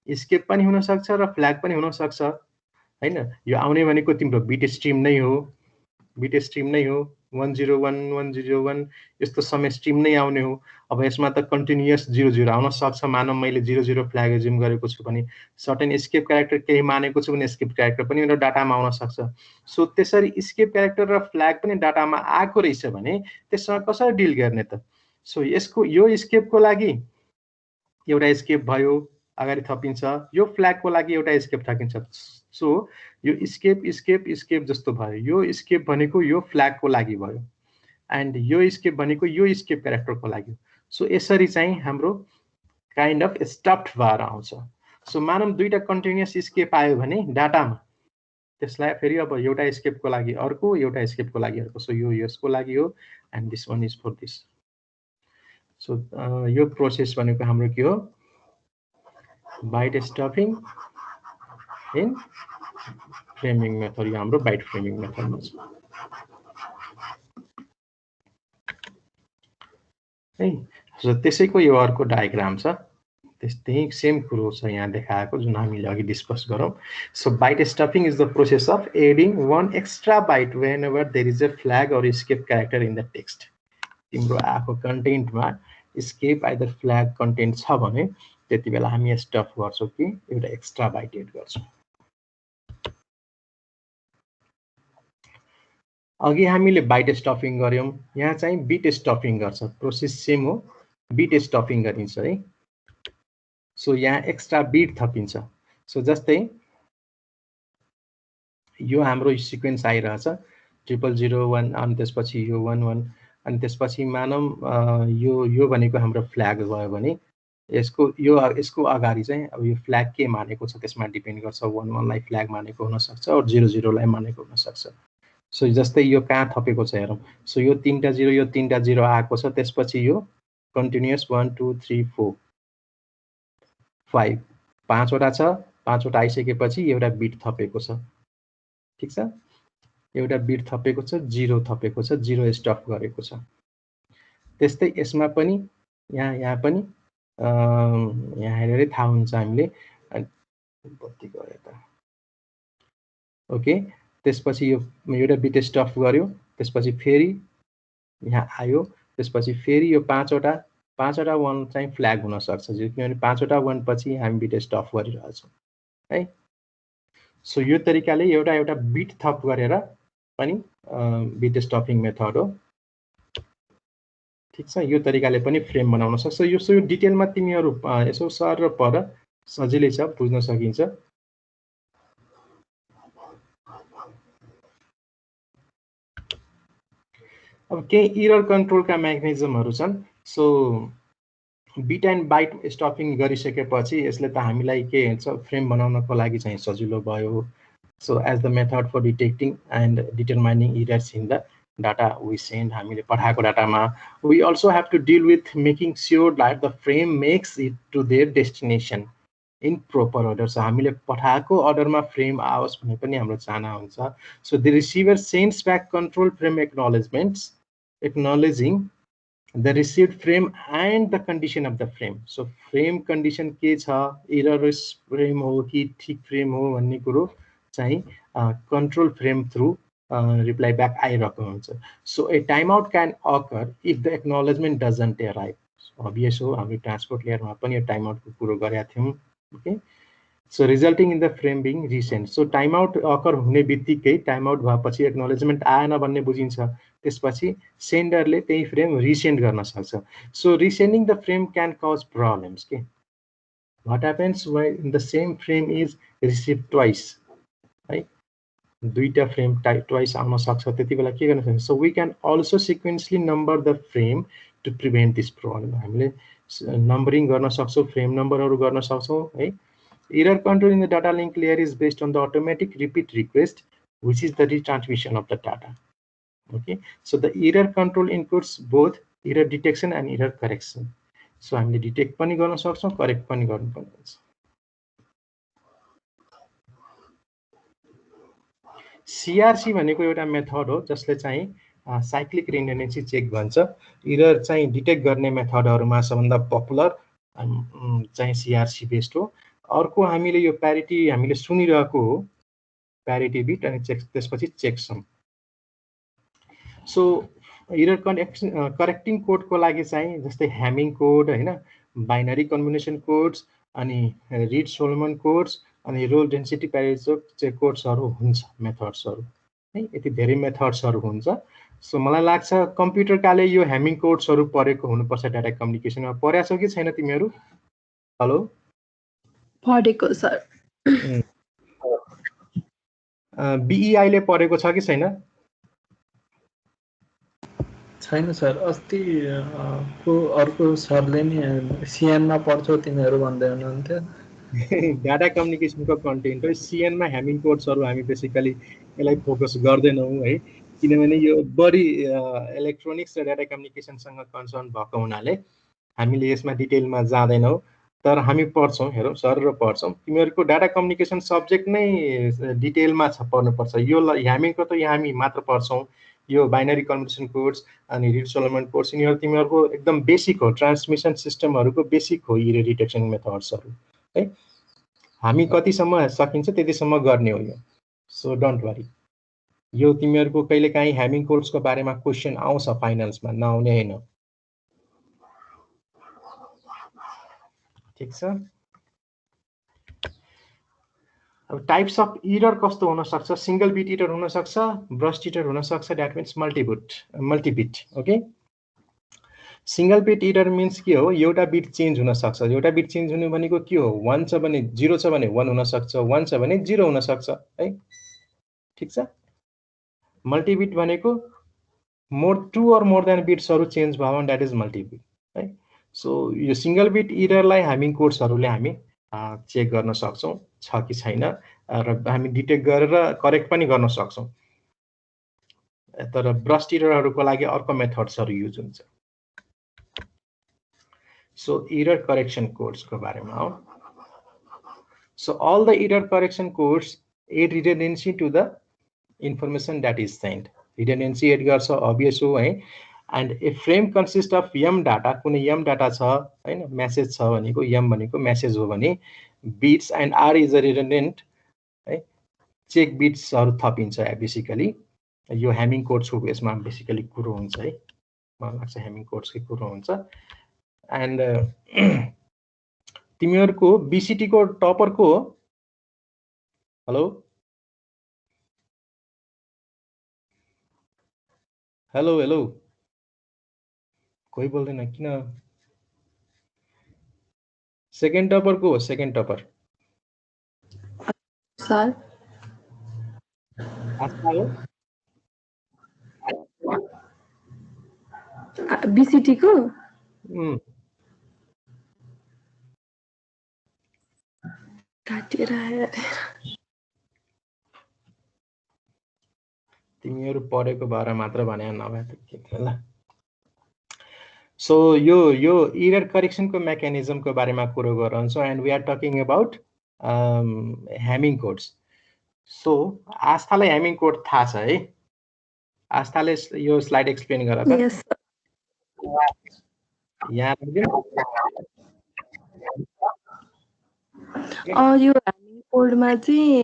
स्केप पनि हुन सक्छ र फ्ल्याग पनि हुन सक्छ हैन। यो आउने भनेको तिम्रो बिट स्ट्रिम नै हो, बिट स्ट्रिम नै हो, 101 101 यस्तो समय स्ट्रिम नै आउने हो। अब यसमा त कन्टिन्युअस 00 आउन सक्छ। मानौँ मैले 00 फ्ल्याग एज्युम गरेको छु भने सर्टेन स्केप क्यारेक्टर केही मानेको छु भने स्केप क्यारेक्टर पनि मेरो डाटामा आउन सक्छ। सो त्यसरी स्केप क्यारेक्टर र फ्ल्याग पनि डाटामा आएको रहेछ भने त्यससँग कसरी डिल गर्ने त? सो यसको यो स्केपको लागि एउटा स्केप भयो, अगाडि थपिन्छ, यो फ्ल्यागको लागि एउटा स्केप थपिन्छ। सो यो स्केप स्केप स्केप जस्तो भयो, यो स्केप भनेको यो फ्ल्यागको लागि भयो, एन्ड यो स्केप भनेको यो स्केप क्यारेक्टरको लागि। सो यसरी चाहिँ हाम्रो काइन्ड अफ स्टफ्ड भएर आउँछ। सो मानौँ दुईटा कन्टिन्युअस स्केप आयो भने डाटामा, त्यसलाई फेरि अब एउटा स्केपको लागि अर्को, एउटा स्केपको लागि अर्को। सो यो यसको लागि हो and this one is for this. So यो प्रोसेस भनेको हाम्रो के हो, byte stuffing in framing method. यो हाम्रो बाइट फ्रेमिङ मेथडमा छ है। सो त्यसैको यो अर्को डायग्राम छ, त्यही सेम कुरो छ यहाँ देखाएको जुन हामीले अघि डिस्कस गरौँ। So byte stuffing is the process of adding 1 extra byte whenever there is a flag or escape character in the text. तिम्रो आएको कन्टेन्टमा स्केप आइदर फ्ल्याग कन्टेन्ट छ भने त्यति बेला हामी स्टफ गर्छौँ कि एउटा एक्स्ट्रा बाइट एड गर्छौँ। अघि हामीले बाइट स्टफिङ गऱ्यौँ, यहाँ चाहिँ बिट स्टफिङ गर्छ। प्रोसेस सेम हो, बिट स्टफिङ गरिन्छ है। सो यहाँ एक्स्ट्रा बिट थपिन्छ। सो जस्तै यो हाम्रो सिक्वेन्स आइरहेछ 0001, अनि त्यसपछि यो 11, अनि त्यसपछि मानौँ यो भनेको हाम्रो फ्ल्याग भयो भने यसको अगाडि चाहिँ अब यो फ्ल्याग के मानेको छ त्यसमा डिपेन्ड गर्छ। 11 लाई फ्ल्याग मानेको हुनसक्छ र 00 लाई मानेको हुनसक्छ। सो जस्तै यो कहाँ थपेको छ हेरौँ। सो यो 3टा 0, यो 3टा 0 आएको छ, त्यसपछि यो कन्टिन्युअस 1 2 3 4 5 5वटा छ, 5वटा आइसकेपछि एउटा बिट थपेको छ, ठिक छ। एउटा बिट थपेको छ, 0 थपेको छ, 0 स्टफ गरेको छ। त्यस्तै यसमा पनि यहाँ पनि यहाँ हेरेरै थाहा हुन्छ हामीले। बत्ती गयो त, ओके। त्यसपछि यो एउटा बिट स्टफ गर्यो, त्यसपछि फेरि यहाँ आयो, त्यसपछि फेरि यो 5वटा 1 चाहिँ फ्ल्याग हुन सक्छ, किनभने 5वटा 1 पछि हामी बिट स्टफ गरिरहेछौँ है। सो यो तरिकाले एउटा बिट थप गरेर पनि बिट स्टफिङ मेथड हो। ठीक छ, यो तरिकाले पनि फ्रेम बनाउन सक्छ। यो डिटेलमा तिमीहरू यसो सर र पर सजिलै छ, बुझ्न सकिन्छ। अब केही इरर कन्ट्रोलका मेकानिजमहरू छन्। सो बिट एन्ड बाइट स्टफिङ गरिसकेपछि यसले त हामीलाई के हुन्छ, फ्रेम बनाउनको लागि चाहिँ सजिलो भयो। So as the method for detecting and determining errors in the data we send, हामीले पठाएको डाटामा we also have to deal with making sure that the frame makes it to their destination in proper order. So हामीले पठाएको अर्डरमा frame आओस् भन्ने पनि हाम्रो चाहना हुन्छ। So the receiver sends back control frame acknowledgements acknowledging the received frame and the condition of the frame. So frame condition के छ, errorless frame हो कि ठीक फ्रेम हो भन्ने कुरो चाहिँ control frame through reply back आइरहेको हुन्छ। So a timeout can occur if the acknowledgement doesn't arrive. Obvious हो, हामी ट्रान्सपोर्ट लेयरमा पनि यो टाइमआउट को कुरो गरेका थियौं। Okay, so resulting in the frame being resend. So time out occur हुने बित्तिकै टाइम आउट भएपछि एक्नोलेजमेन्ट आएन भन्ने बुझिन्छ, त्यसपछि सेन्डरले त्यही फ्रेम रिसेन्ड गर्न सक्छ। So resending the frame can cause problems के, what happens when the same frame is receive twice, है, दुईटा फ्रेम ट्वाइस आउन सक्छ, त्यति बेला के गर्न सक्छ। So we can also sequentially number the frame to prevent this problem. हामीले नम्बरिङ गर्न सक्छौँ, फ्रेम नम्बरहरू गर्न सक्छौँ, है। Error control in the data link layer is based on the automatic repeat request, which is the retransmission of the data. Okay, so the error control includes both error detection and error correction. So हामीले detect पनि गर्न सक्छौँ, correct पनि गर्नुपर्ने हुन्छ। CRC भनेको एउटा method हो जसले चाहिँ साइक्लिक रिडन्डेन्सी चेक भन्छ। एरर चाहिँ डिटेक्ट गर्ने मेथडहरुमा सबभन्दा पपुलर चाहिँ CRC बेस्ड हो। अर्को हामीले यो प्यारिटी हामीले सुनिरहेको हो, प्यारिटी बिट अनि त्यसपछि चेकसम। सो एरर करेक्टिङ कोडको लागि चाहिँ जस्तै ह्यामिङ कोड, हैन, बाइनरी कम्बिनेसन कोड्स, अनि रिड सोलोमन कोड्स, अनि रोल डेन्सिटी प्यारामिटर कोड्सहरु हुन्छ, मेथड्सहरु है, यति धेरै मेथड्सहरु हुन्छ। सो मलाई लाग्छ कम्प्युटरकाले यो ह्यामिङ कोड्सहरु पढेको हुनुपर्छ डाटा कम्युनिकेसनमा। पढ्या छौ कि छैन तिमीहरु? हेलो, पढेको सर। बीईआई ले पढेको छ कि छैन? छैन सर। अस्ति को अर्को सरले नि सीएनमा पढ्छौ तिमीहरू भन्दै हुनुहुन्थ्यो। डाटा कम्युनिकेसनको कन्टेन्ट हो। सीएनमा ह्यामिङ कोड्सहरु हामी बेसिकली यसलाई फोकस गर्दैनौं है, किनभने यो बढी इलेक्ट्रोनिक्स र डाटा कम्युनिकेसनसँग कन्सर्न भएको हुनाले हामीले यसमा डिटेलमा जाँदैनौं। तर हामी पढ्छौं, हेरौं सर र पढ्छौं। तिमीहरुको डाटा कम्युनिकेसन सब्जेक्ट नै डिटेलमा छ, पढ्नुपर्छ। यो ह्यामिङको त हामी मात्र पढ्छौं। यो बाइनरी कम्युनिकेसन कोड्स अनि रिड सोलोमन कोड्स यिनीहरु तिमीहरुको एकदम बेसिक हो, ट्रान्समिसन सिस्टमहरुको बेसिक हो एरर डिटेक्सन मेथड्सहरु है। हामी कतिसम्म सकिन्छ त्यतिसम्म गर्ने हो यो। सो डोन्ट वरी, यो तिमीहरुको कहिलेकाहीँ ह्यामिङ कोड्सको बारेमा क्वेशन आउँछ फाइनल्समा, नआउने हैन। ठीक छ। अब टाइप्स अफ एरर कस्तो हुन सक्छ? सिंगल बिट एरर हुन सक्छ, ब्रस्ट एरर हुन सक्छ, that means multibit. Okay, single bit error means के हो? एउटा बिट चेन्ज हुन सक्छ। एउटा बिट चेन्ज हुनु भनेको के हो? 1 छ भने 0 छ भने 1 हुन सक्छ, 1 छ भने 0 हुन सक्छ है। ठीक छ। मल्टिबिट भनेको टू और मोर देन बिट्सहरु चेन्ज भयो भने दैट इज मल्टिबिट है। सो यो सिंगल बिट एररलाई ह्यामिङ कोड्सहरुले हामी चेक गर्न सक्छौं छ कि छैन, र हामी डिटेक्ट गरेर करेक्ट पनि गर्न सक्छौं। तर ब्रस्ट एररहरुको लागि अर्को मेथड्सहरु युज हुन्छ। सो एरर करेक्सन कोड्स को बारेमा हो। So all the error correction codes add redundancy to the information that is sent. Redundancy add गर्छ, obvious हो है। And a frame consists of m data, कुनै m data छ हैन, मेसेज छ भनेको m भनेको मेसेज हो भने bits and r is a redundant है, चेक बिट्सहरु थपिन्छ बेसिकली। यो ह्यामिङ कोड्सको यसमा बेसिकली कुरो हुन्छ है, मलाई लाग्छ ह्यामिङ कोड्सकै कुरो हुन्छ। एन्ड तिमीहरुको बीसीटी को टपर को हो? हेलो, हेलो हेलो कोही बोल्दैन किन? सेकेन्ड टपर को हो? सेकेन्ड टपर सर आस्था हो? बीसीटी को काटेर आयो। तिमीहरू पढेको भएर मात्र भने नभए त के थियो ल। सो यो इरर करेक्सनको मेकानिजमको बारेमा कुरो गरिरहन्छौँ and we are talking about Hamming codes. So आस्थालाई ह्यामिङ कोड थाहा छ है? आस्थाले यो स्लाइड एक्सप्लेन गर त। Yes sir. यहाँ यो हामी कोडमा चाहिँ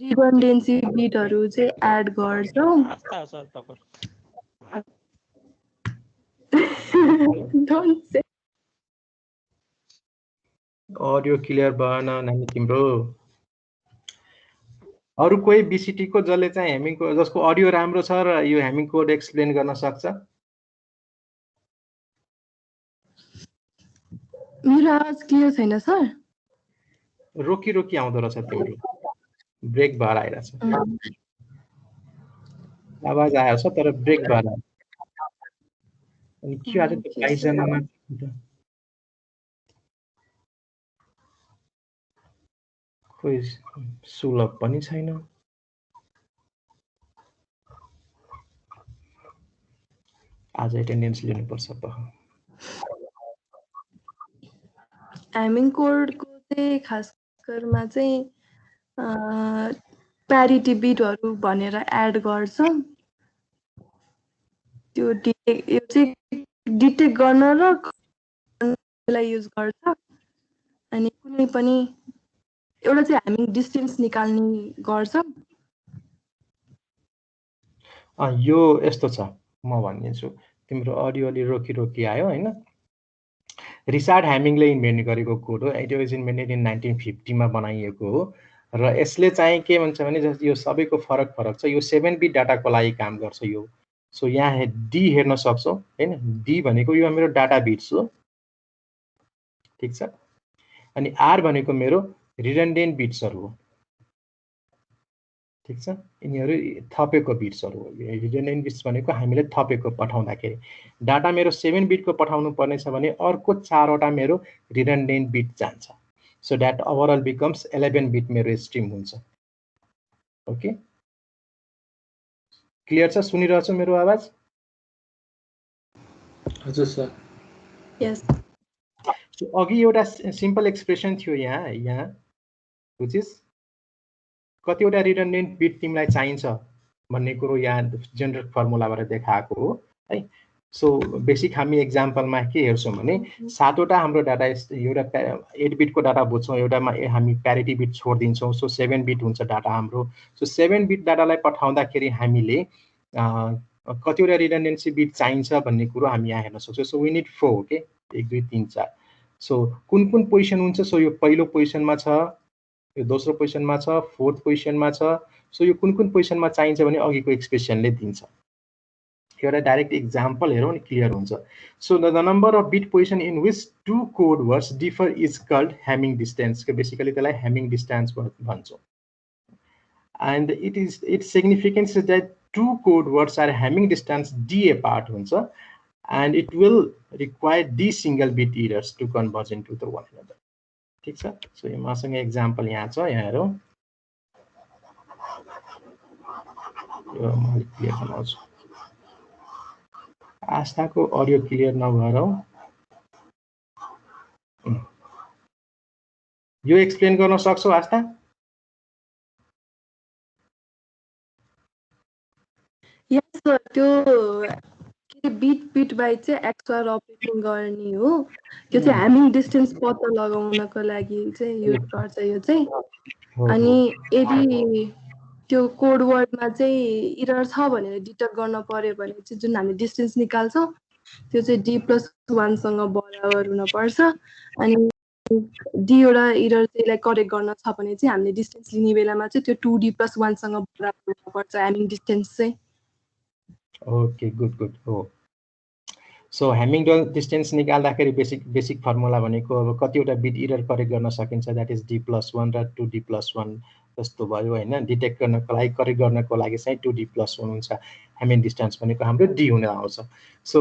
रिडन्डेन्सी बिटहरू चाहिँ एड गर्छौँ। डोन्ट से अडियो क्लियर भएन नानी तिम्रो। अरू कोही बीसीटी को जसले चाहिँ ह्यामिङ कोड, जसको अडियो राम्रो छ र यो ह्यामिङ कोड एक्सप्लेन गर्न सक्छ? मेरो आवाज क्लियर छैन सर? रोकी रोकी आउँदो रहेछ तिम्रो, ब्रेक भएर आइरहेछ। आवाज आएको छ तर ब्रेक भएर। अनि के आज त 22 जनामा खोइ सुलभ पनि छैन। आज एटेन्डेन्स लिनुपर्छ त। ह्यामिङ कोडको चाहिँ खास गरेरमा चाहिँ प्यारिटी बिटहरू भनेर एड गर्छौँ। त्यो यो चाहिँ डिटेक्ट गर्न र युज गर्छ। अनि कुनै पनि एउटा चाहिँ ह्यामिङ डिस्टेन्स निकाल्ने गर्छौँ। यो यस्तो छ, म भनिदिन्छु। तिम्रो अडियो अलि रोकी रोकी आयो होइन? रिचार्ड ह्यामिङले इन्भेन्ट गरेको कोड हो। इट वाज इन्भेन्टेड इन 1950 मा बनाइएको हो र यसले चाहिँ के भन्छ भने जस्तो यो सबैको फरक फरक छ। यो 7 बिट डाटाको लागि काम गर्छ यो। सो यहाँ डी हेर्न सक्छौ हैन? डी भनेको यो मेरो डाटा बिट्स हो, ठीक छ। अनि आर भनेको मेरो रिडन्डेन्ट बिट्सहरू हो, ठीक छ। यिनीहरू थपेको बिट्सहरू हो। रिडन्डेन्ट बिट्स भनेको हामीले थपेको पठाउँदाखेरि डाटा मेरो 7 बिटको पठाउनु पर्नेछ भने अर्को 4 वटा मेरो रिडन्डेन्ट बिट जान्छ। So that overall becomes 11 beet मेरो स्ट्रिम हुन्छ। ओके, क्लियर छ? सुनिरहेछ मेरो आवाज? हजुर सर। यस। अघि एउटा सिम्पल एक्सप्रेसन थियो यहाँ व्हिच इज कतिवटा रिडन्डेन्ट बिट तिमीलाई चाहिन्छ भन्ने कुरो यहाँ जेनरल फर्मुलाबाट देखाएको हो है। सो बेसिक हामी एक्जाम्पलमा के हेर्छौँ भने 7 वटा हाम्रो डाटा एउटा 8 बिटको डाटा बुझ्छौँ, एउटामा हामी प्यारिटी बिट छोडिदिन्छौँ। सो 7 बिट हुन्छ डाटा हाम्रो। सो 7 बिट डाटालाई पठाउँदाखेरि हामीले कतिवटा रिडन्डेन्सी बिट चाहिन्छ भन्ने कुरो हामी यहाँ हेर्न सक्छौँ। सो वी निड 4 के 1 2 3 4। सो कुन पोजिसन हुन्छ? सो यो पहिलो पोजिसनमा छ, यो दोस्रो पोजिसनमा छ, फोर्थ पोजिसनमा छ। सो यो कुन पोजिसनमा चाहिन्छ भने अघिको एक्सप्रेसनले दिन्छ। एउटा डाइरेक्ट एक्जाम्पल हेरौँ नि क्लियर हुन्छ। So the number of bit position in which 2 code words differ is called Hamming distance. Basically त्यसलाई ह्यामिङ डिस्टेन्स भन्छौँ। And its significance is that 2 code words are Hamming distance D apart हुन्छ and it will require D single bit errors to converge into the one another. ठीक छ। So यो मसँग example यहाँ छ, यहाँ हेरौँ। यो म अलिक क्लियर बनाउँछु। आस्थाको अडियो क्लियर नभएर यो एक्सप्लेन गर्न सक्छौ आस्था? यस सर। त्यो बिट बाइट चाहिँ एक्सआर अपरेटिङ गर्ने हो। त्यो चाहिँ ह्यामिङ डिस्टेन्स पत्ता लगाउनको लागि चाहिँ युज गर्छ यो चाहिँ। अनि यदि त्यो कोड वर्डमा चाहिँ इरर छ भनेर डिटेक्ट गर्न पर्यो भने चाहिँ जुन हामी डिस्टेन्स निकाल्छौँ त्यो चाहिँ D+1 सँग बराबर हुनुपर्छ। अनि डीवटा इरर त्यसलाई करेक्ट गर्न छ भने चाहिँ हामीले डिस्टेन्स लिने बेलामा चाहिँ त्यो 2D+1 सँग बराबर हुनुपर्छ ह्यामिङ डिस्टेन्स चाहिँ। ओके गुड हो। सो ह्यामिङ डिस्टेन्स निकाल्दाखेरि बेसिक फर्मुला भनेको अब कतिवटा बिट इरर करेक्ट गर्न सकिन्छ, द्याट इज D+1 र 2D+1 जस्तो भयो होइन। डिटेक्ट गर्नको लागि करेक्ट गर्नको लागि चाहिँ 2D+1 हुन्छ। ह्यामिङ डिस्टेन्स भनेको हाम्रो डी हुन आउँछ। सो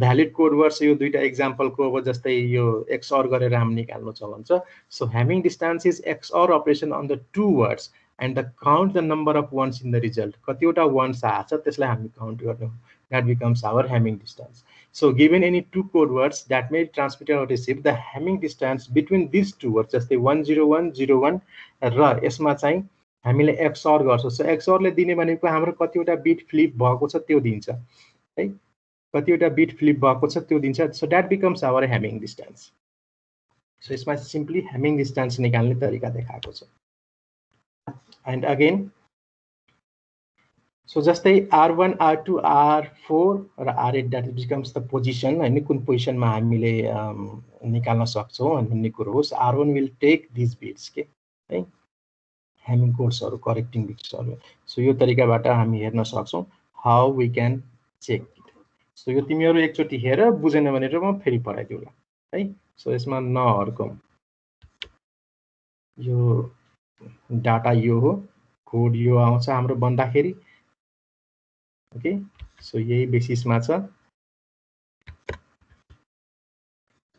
भ्यालिड कोड वर्ड्स यो दुईटा इक्जाम्पलको अब जस्तै यो एक्सअर गरेर हामी निकाल्नु छ भन्छ। So Hamming distance is XOR operation on the two words and the count the number of ones in the result. कतिवटा वन्स आएको छ त्यसलाई हामी काउन्ट गर्नु, that becomes our Hamming distance. So given any two code words that may transmit or receive, the Hamming distance between these two words, जस्तै 10101 र यसमा चाहिँ हामीले XOR गर्छौँ। सो XOR ले दिने भनेको हाम्रो कतिवटा बिट फ्लिप भएको छ त्यो दिन्छ है, कतिवटा बिट फ्लिप भएको छ त्यो दिन्छ। So that becomes our Hamming distance. So यसमा सिम्पली ह्यामिङ डिस्टेन्स निकाल्ने तरिका देखाएको छ। एन्ड अगेन सो जस्तै R1 R2 R4 र R8 that becomes the position होइन, कुन पोजिसनमा हामीले निकाल्न सक्छौँ भन्ने कुरो हो। R1 will take this bits के है, ह्यामिङ कोड्सहरू करेक्टिङ बिट्सहरू। सो यो तरिकाबाट हामी हेर्न सक्छौँ how we can check it. So यो तिमीहरू एकचोटि हेर, बुझेन भनेर म फेरि पढाइदिउँला है। सो यसमा नहर्कौँ, यो डाटा यो हो, कोड यो आउँछ हाम्रो भन्दाखेरि ओके। सो यही बेसिसमा छ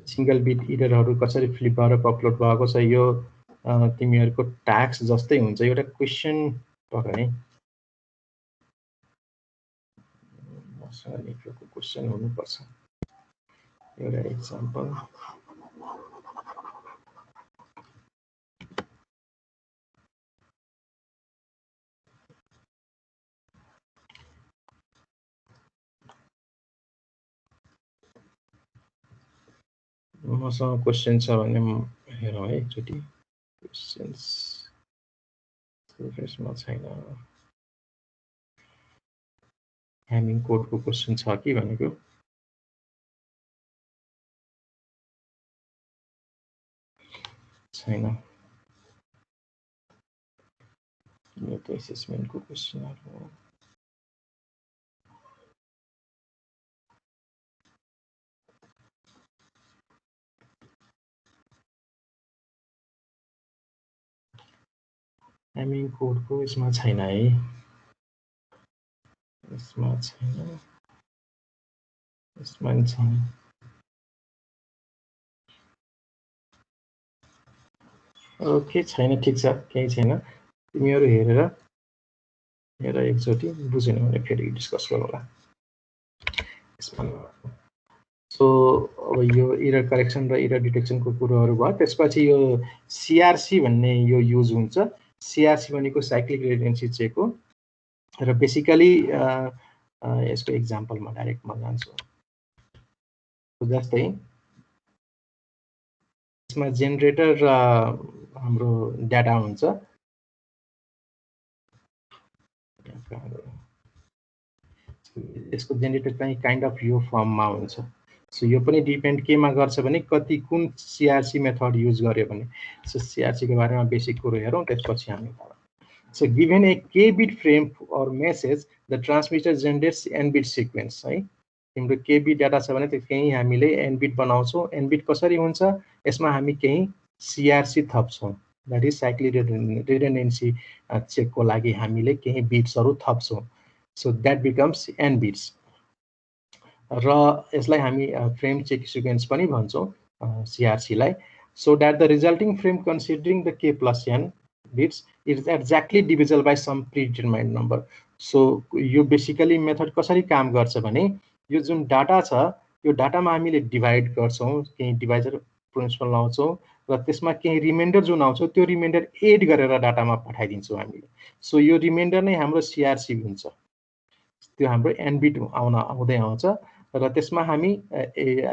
सिंगल बिट इररहरू कसरी फ्लिप भएर अपलोड भएको छ। यो तिमीहरूको टास्क जस्तै हुन्छ, एउटा क्वेसन पक्कै मसँग लेखेको क्वेसन हुनुपर्छ। एउटा एक्जाम्पल मसँग क्वेसन छ भने हेरौँ है एकचोटि। क्वेसन्स यसमा छैन, ह्यामिङ कोडको क्वेसन छ कि भनेको छैन। यो त एसेसमेन्टको क्वेसनहरू हो। ह्यामिङ कोडको यसमा छैन है, यसमा छैन, यसमा नि छैन। ओके छैन, ठिक छ, केही छैन। तिमीहरू हेर एकचोटि, बुझेन भने फेरि डिस्कस गरौँला। सो अब यो इरर करेक्सन र इरर डिटेक्सनको कुरोहरू भयो। त्यसपछि यो सिआरसी भन्ने यो युज हुन्छ। सिआरसी भनेको साइक्लिक रिडन्डेन्सी चेक हो र बेसिकली यसको एक्जाम्पलमा डाइरेक्ट म जान्छु। जस्तै यसमा जेनेरेटर र हाम्रो डाटा हुन्छ। यसको जेनेरेटर चाहिँ काइन्ड अफ यो फर्ममा हुन्छ। सो यो पनि डिपेन्ड केमा गर्छ भने कति कुन सिआरसी मेथड युज गर्यो भने। सो सिआरसीको बारेमा बेसिक कुरो हेरौँ, त्यसपछि हामी पढौँ। So given a k bit frame or message the transmitter generates n bit sequence है। तिम्रो के बिट डाटा छ भने त्यो केही हामीले एन बिट बनाउँछौँ। एन बिट कसरी हुन्छ, यसमा हामी केही सिआरसी थप्छौँ, द्याट इज साइक्लिक रिडन्डेन्सी चेकको लागि हामीले केही बिट्सहरू थप्छौँ। So that becomes n bits र यसलाई हामी फ्रेम चेक सिक्वेन्स पनि भन्छौँ सिआरसीलाई। So that the resulting frame considering the k plus n bits is exactly divisible by some predetermined number. So यो बेसिकली मेथड कसरी काम गर्छ भने यो जुन डाटा छ यो डाटामा हामीले डिभाइड गर्छौँ, केही डिभाइजर प्रिन्सिपल लाउँछौँ र त्यसमा केही रिमाइन्डर जुन आउँछ त्यो रिमाइन्डर एड गरेर डाटामा पठाइदिन्छौँ हामीले। सो यो रिमाइन्डर नै हाम्रो सिआरसी हुन्छ, त्यो हाम्रो एनबिट आउँदै आउँछ र त्यसमा हामी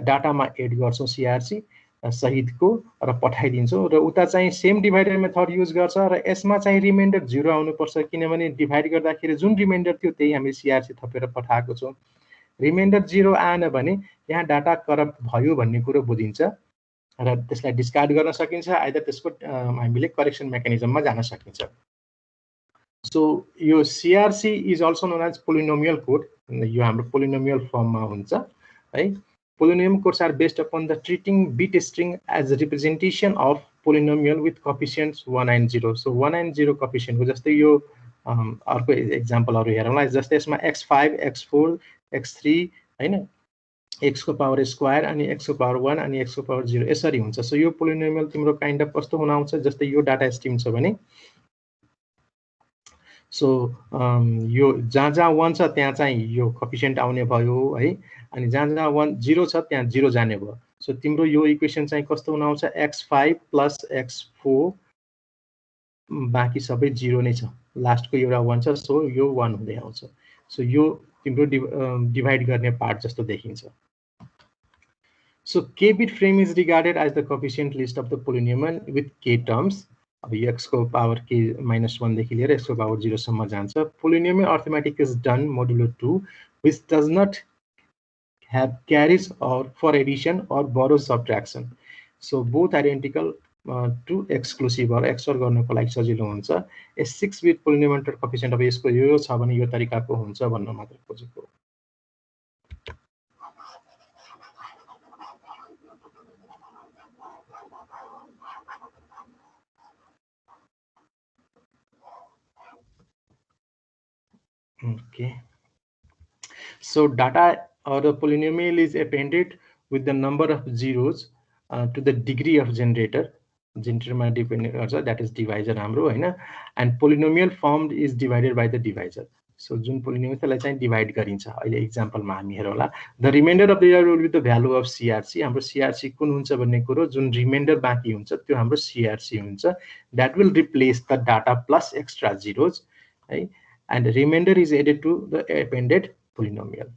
डाटामा एड गर्छौँ सिआरसी सहितको र पठाइदिन्छौँ। र उता चाहिँ सेम डिभाइडर मेथड युज गर्छ र यसमा चाहिँ रिमाइन्डर 0 आउनुपर्छ, किनभने डिभाइड गर्दाखेरि जुन रिमाइन्डर थियो त्यही हामी सिआरसी थपेर पठाएको छौँ। रिमाइन्डर 0 आएन भने यहाँ डाटा करप्ट भयो भन्ने कुरो बुझिन्छ र त्यसलाई डिस्कार्ड गर्न सकिन्छ, आइदर त्यसको हामीले करेक्सन मेकानिजममा जान सकिन्छ। सो यो CRC is also known as polynomial code, यो हाम्रो पोलिनोमियल फर्ममा हुन्छ है। Polynomial codes are based upon the treating bit string as a representation of polynomial with coefficients 1 and 0। So 1 and 0 कोफिसियन्टको जस्तै यो अर्को एक्जाम्पलहरू हेरौँला। जस्तै यसमा x5 x4 x3 हैन, x को पावर स्क्वायर अनि x को पावर 1 अनि x को पावर 0 यसरी हुन्छ। सो यो पोलिनोमियल तिम्रो काइन्ड अफ कस्तो हुन आउँछ, जस्तै यो डाटा स्ट्रिम छ भने सो यो जहाँ जहाँ 1 छ त्यहाँ चाहिँ यो कोफिसियन्ट आउने भयो है, अनि जहाँ जहाँ 1 0 छ त्यहाँ 0 जाने भयो। सो तिम्रो यो इक्वेसन चाहिँ कस्तो हुन आउँछ, x5 + x4 बाँकी सबै 0 नै छ, लास्टको एउटा 1 छ, सो यो 1 हुँदै आउँछ। सो यो तिम्रो डिभाइड गर्ने पार्ट जस्तो देखिन्छ। So k-bit frame is regarded as the coefficient list of the polynomial with k terms। अब x को पावर k -1 देखि लिएर x को पावर 0 सम्म जान्छ। Polynomial arithmetic is done modulo 2 which does not have carries or for addition or borrow subtraction। So both identical to exclusive or XOR गर्नको लागि सजिलो हुन्छ। A 6-bit polynomial coefficient अब यसको यो छ भने यो तरिकाको हुन्छ भन्न मात्र खोजेको। Okay, so data or the polynomial is appended with the number of zeros to the degree of generator मा depend गर्छ, that is divisor हाम्रो हैन, and polynomial formed is divided by the divisor। so जुन polynomial त्यसलाई चाहिँ divide गरिन्छ। अहिले एक्जाम्पलमा हामी हेरौँला। the remainder of the year will be the value of CRC। हाम्रो CRC कुन हुन्छ भन्ने कुरो, जुन रिमाइन्डर बाँकी हुन्छ त्यो हाम्रो CRC हुन्छ, that will replace the data plus extra zeros है, and remainder is added to the appended polynomial।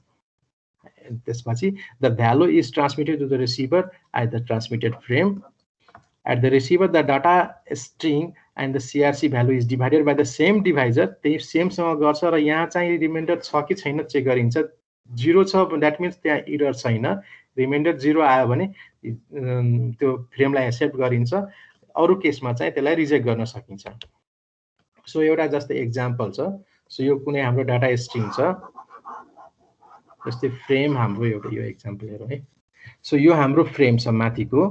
And त्यसपछि the value is transmitted to the receiver at the transmitted frame। At the receiver the data string and the CRC value is divided by the same divisor। त्यही same सँग गर्छ र यहाँ चाहिँ reminder छ कि छैन चेक गरिन्छ। 0 छ द्याट मिन्स त्यहाँ एरर छैन, रिमाइन्डर 0 आयो भने त्यो फ्रेमलाई एक्सेप्ट गरिन्छ, अरु केसमा चाहिँ त्यसलाई रिजेक्ट गर्न सकिन्छ। सो एउटा जस्तै एक्जाम्पल छ। सो यो कुनै हाम्रो डाटा स्ट्रिङ छ, जस्तै फ्रेम हाम्रो एउटा यो एक्जाम्पल हेरौँ है। सो यो हाम्रो फ्रेम छ, माथिको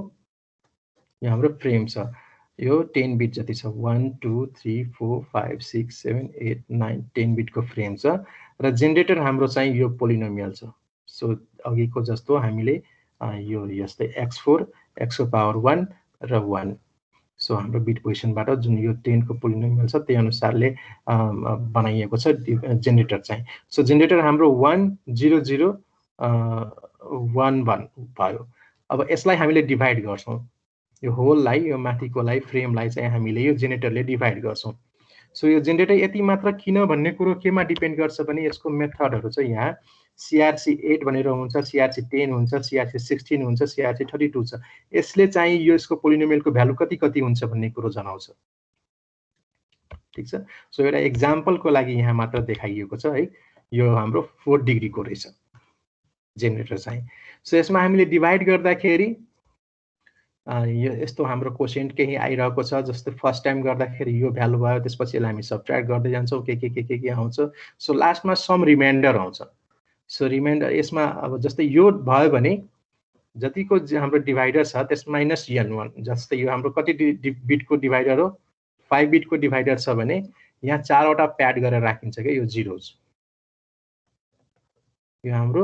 यो हाम्रो फ्रेम छ, यो 10 बिट जति छ, 1 2 3 4 5 6 7 8 9 10 बिटको फ्रेम छ र जेनेरेटर हाम्रो चाहिँ यो पोलिनोमियल छ। सो अघिको जस्तो हामीले यो यस्तै x4 x को पावर 1 र 1। सो हाम्रो बिट पोजिसनबाट जुन यो 10 को पोलिनोमियल छ त्यही अनुसारले बनाइएको छ जेनेरेटर चाहिँ। सो जेनेरेटर हाम्रो 1 0 0 1 1 भयो। अब यसलाई हामीले डिभाइड गर्छौं, यो होललाई, यो माथिकोलाई फ्रेमलाई चाहिँ हामीले यो जेनेरेटरले डिभाइड गर्छौं। सो यो जेनेरेटर यति मात्र किन भन्ने कुरो केमा डिपेन्ड गर्छ भने यसको मेथडहरु चाहिँ यहाँ CRC 8 भनेर हुन्छ, CRC 10 हुन्छ, CRC 16 हुन्छ, CRC 32 छ। यसले चाहिँ यो यसको पोलिनोमियलको भ्यालु कति कति हुन्छ भन्ने कुरो जनाउँछ। ठीक छ। सो एउटा एक्जाम्पलको लागि यहाँ मात्र देखाइएको छ है। यो हाम्रो 4 डिग्रीको रहेछ जेनेरेटर चाहिँ। सो यसमा हामीले डिभाइड गर्दाखेरि यो यस्तो हाम्रो कोशेन्ट केही आइरहेको छ, जस्तै फर्स्ट टाइम गर्दाखेरि यो भ्यालु भयो, त्यसपछि हामी सबट्र्याक्ट गर्दै जान्छौं, के आउँछ। सो लास्टमा सम रिमाइन्डर आउँछ। सो रिमाइन्डर यसमा अब जस्तै यो भयो भने जतिको हाम्रो डिभाइडर छ त्यस माइनस n1, जस्तै यो हाम्रो कति बिटको डिभाइडर हो, 5 बिटको डिभाइडर छ भने यहाँ 4 वटा प्याड गरेर राखिन्छ के यो जीरोज। यो हाम्रो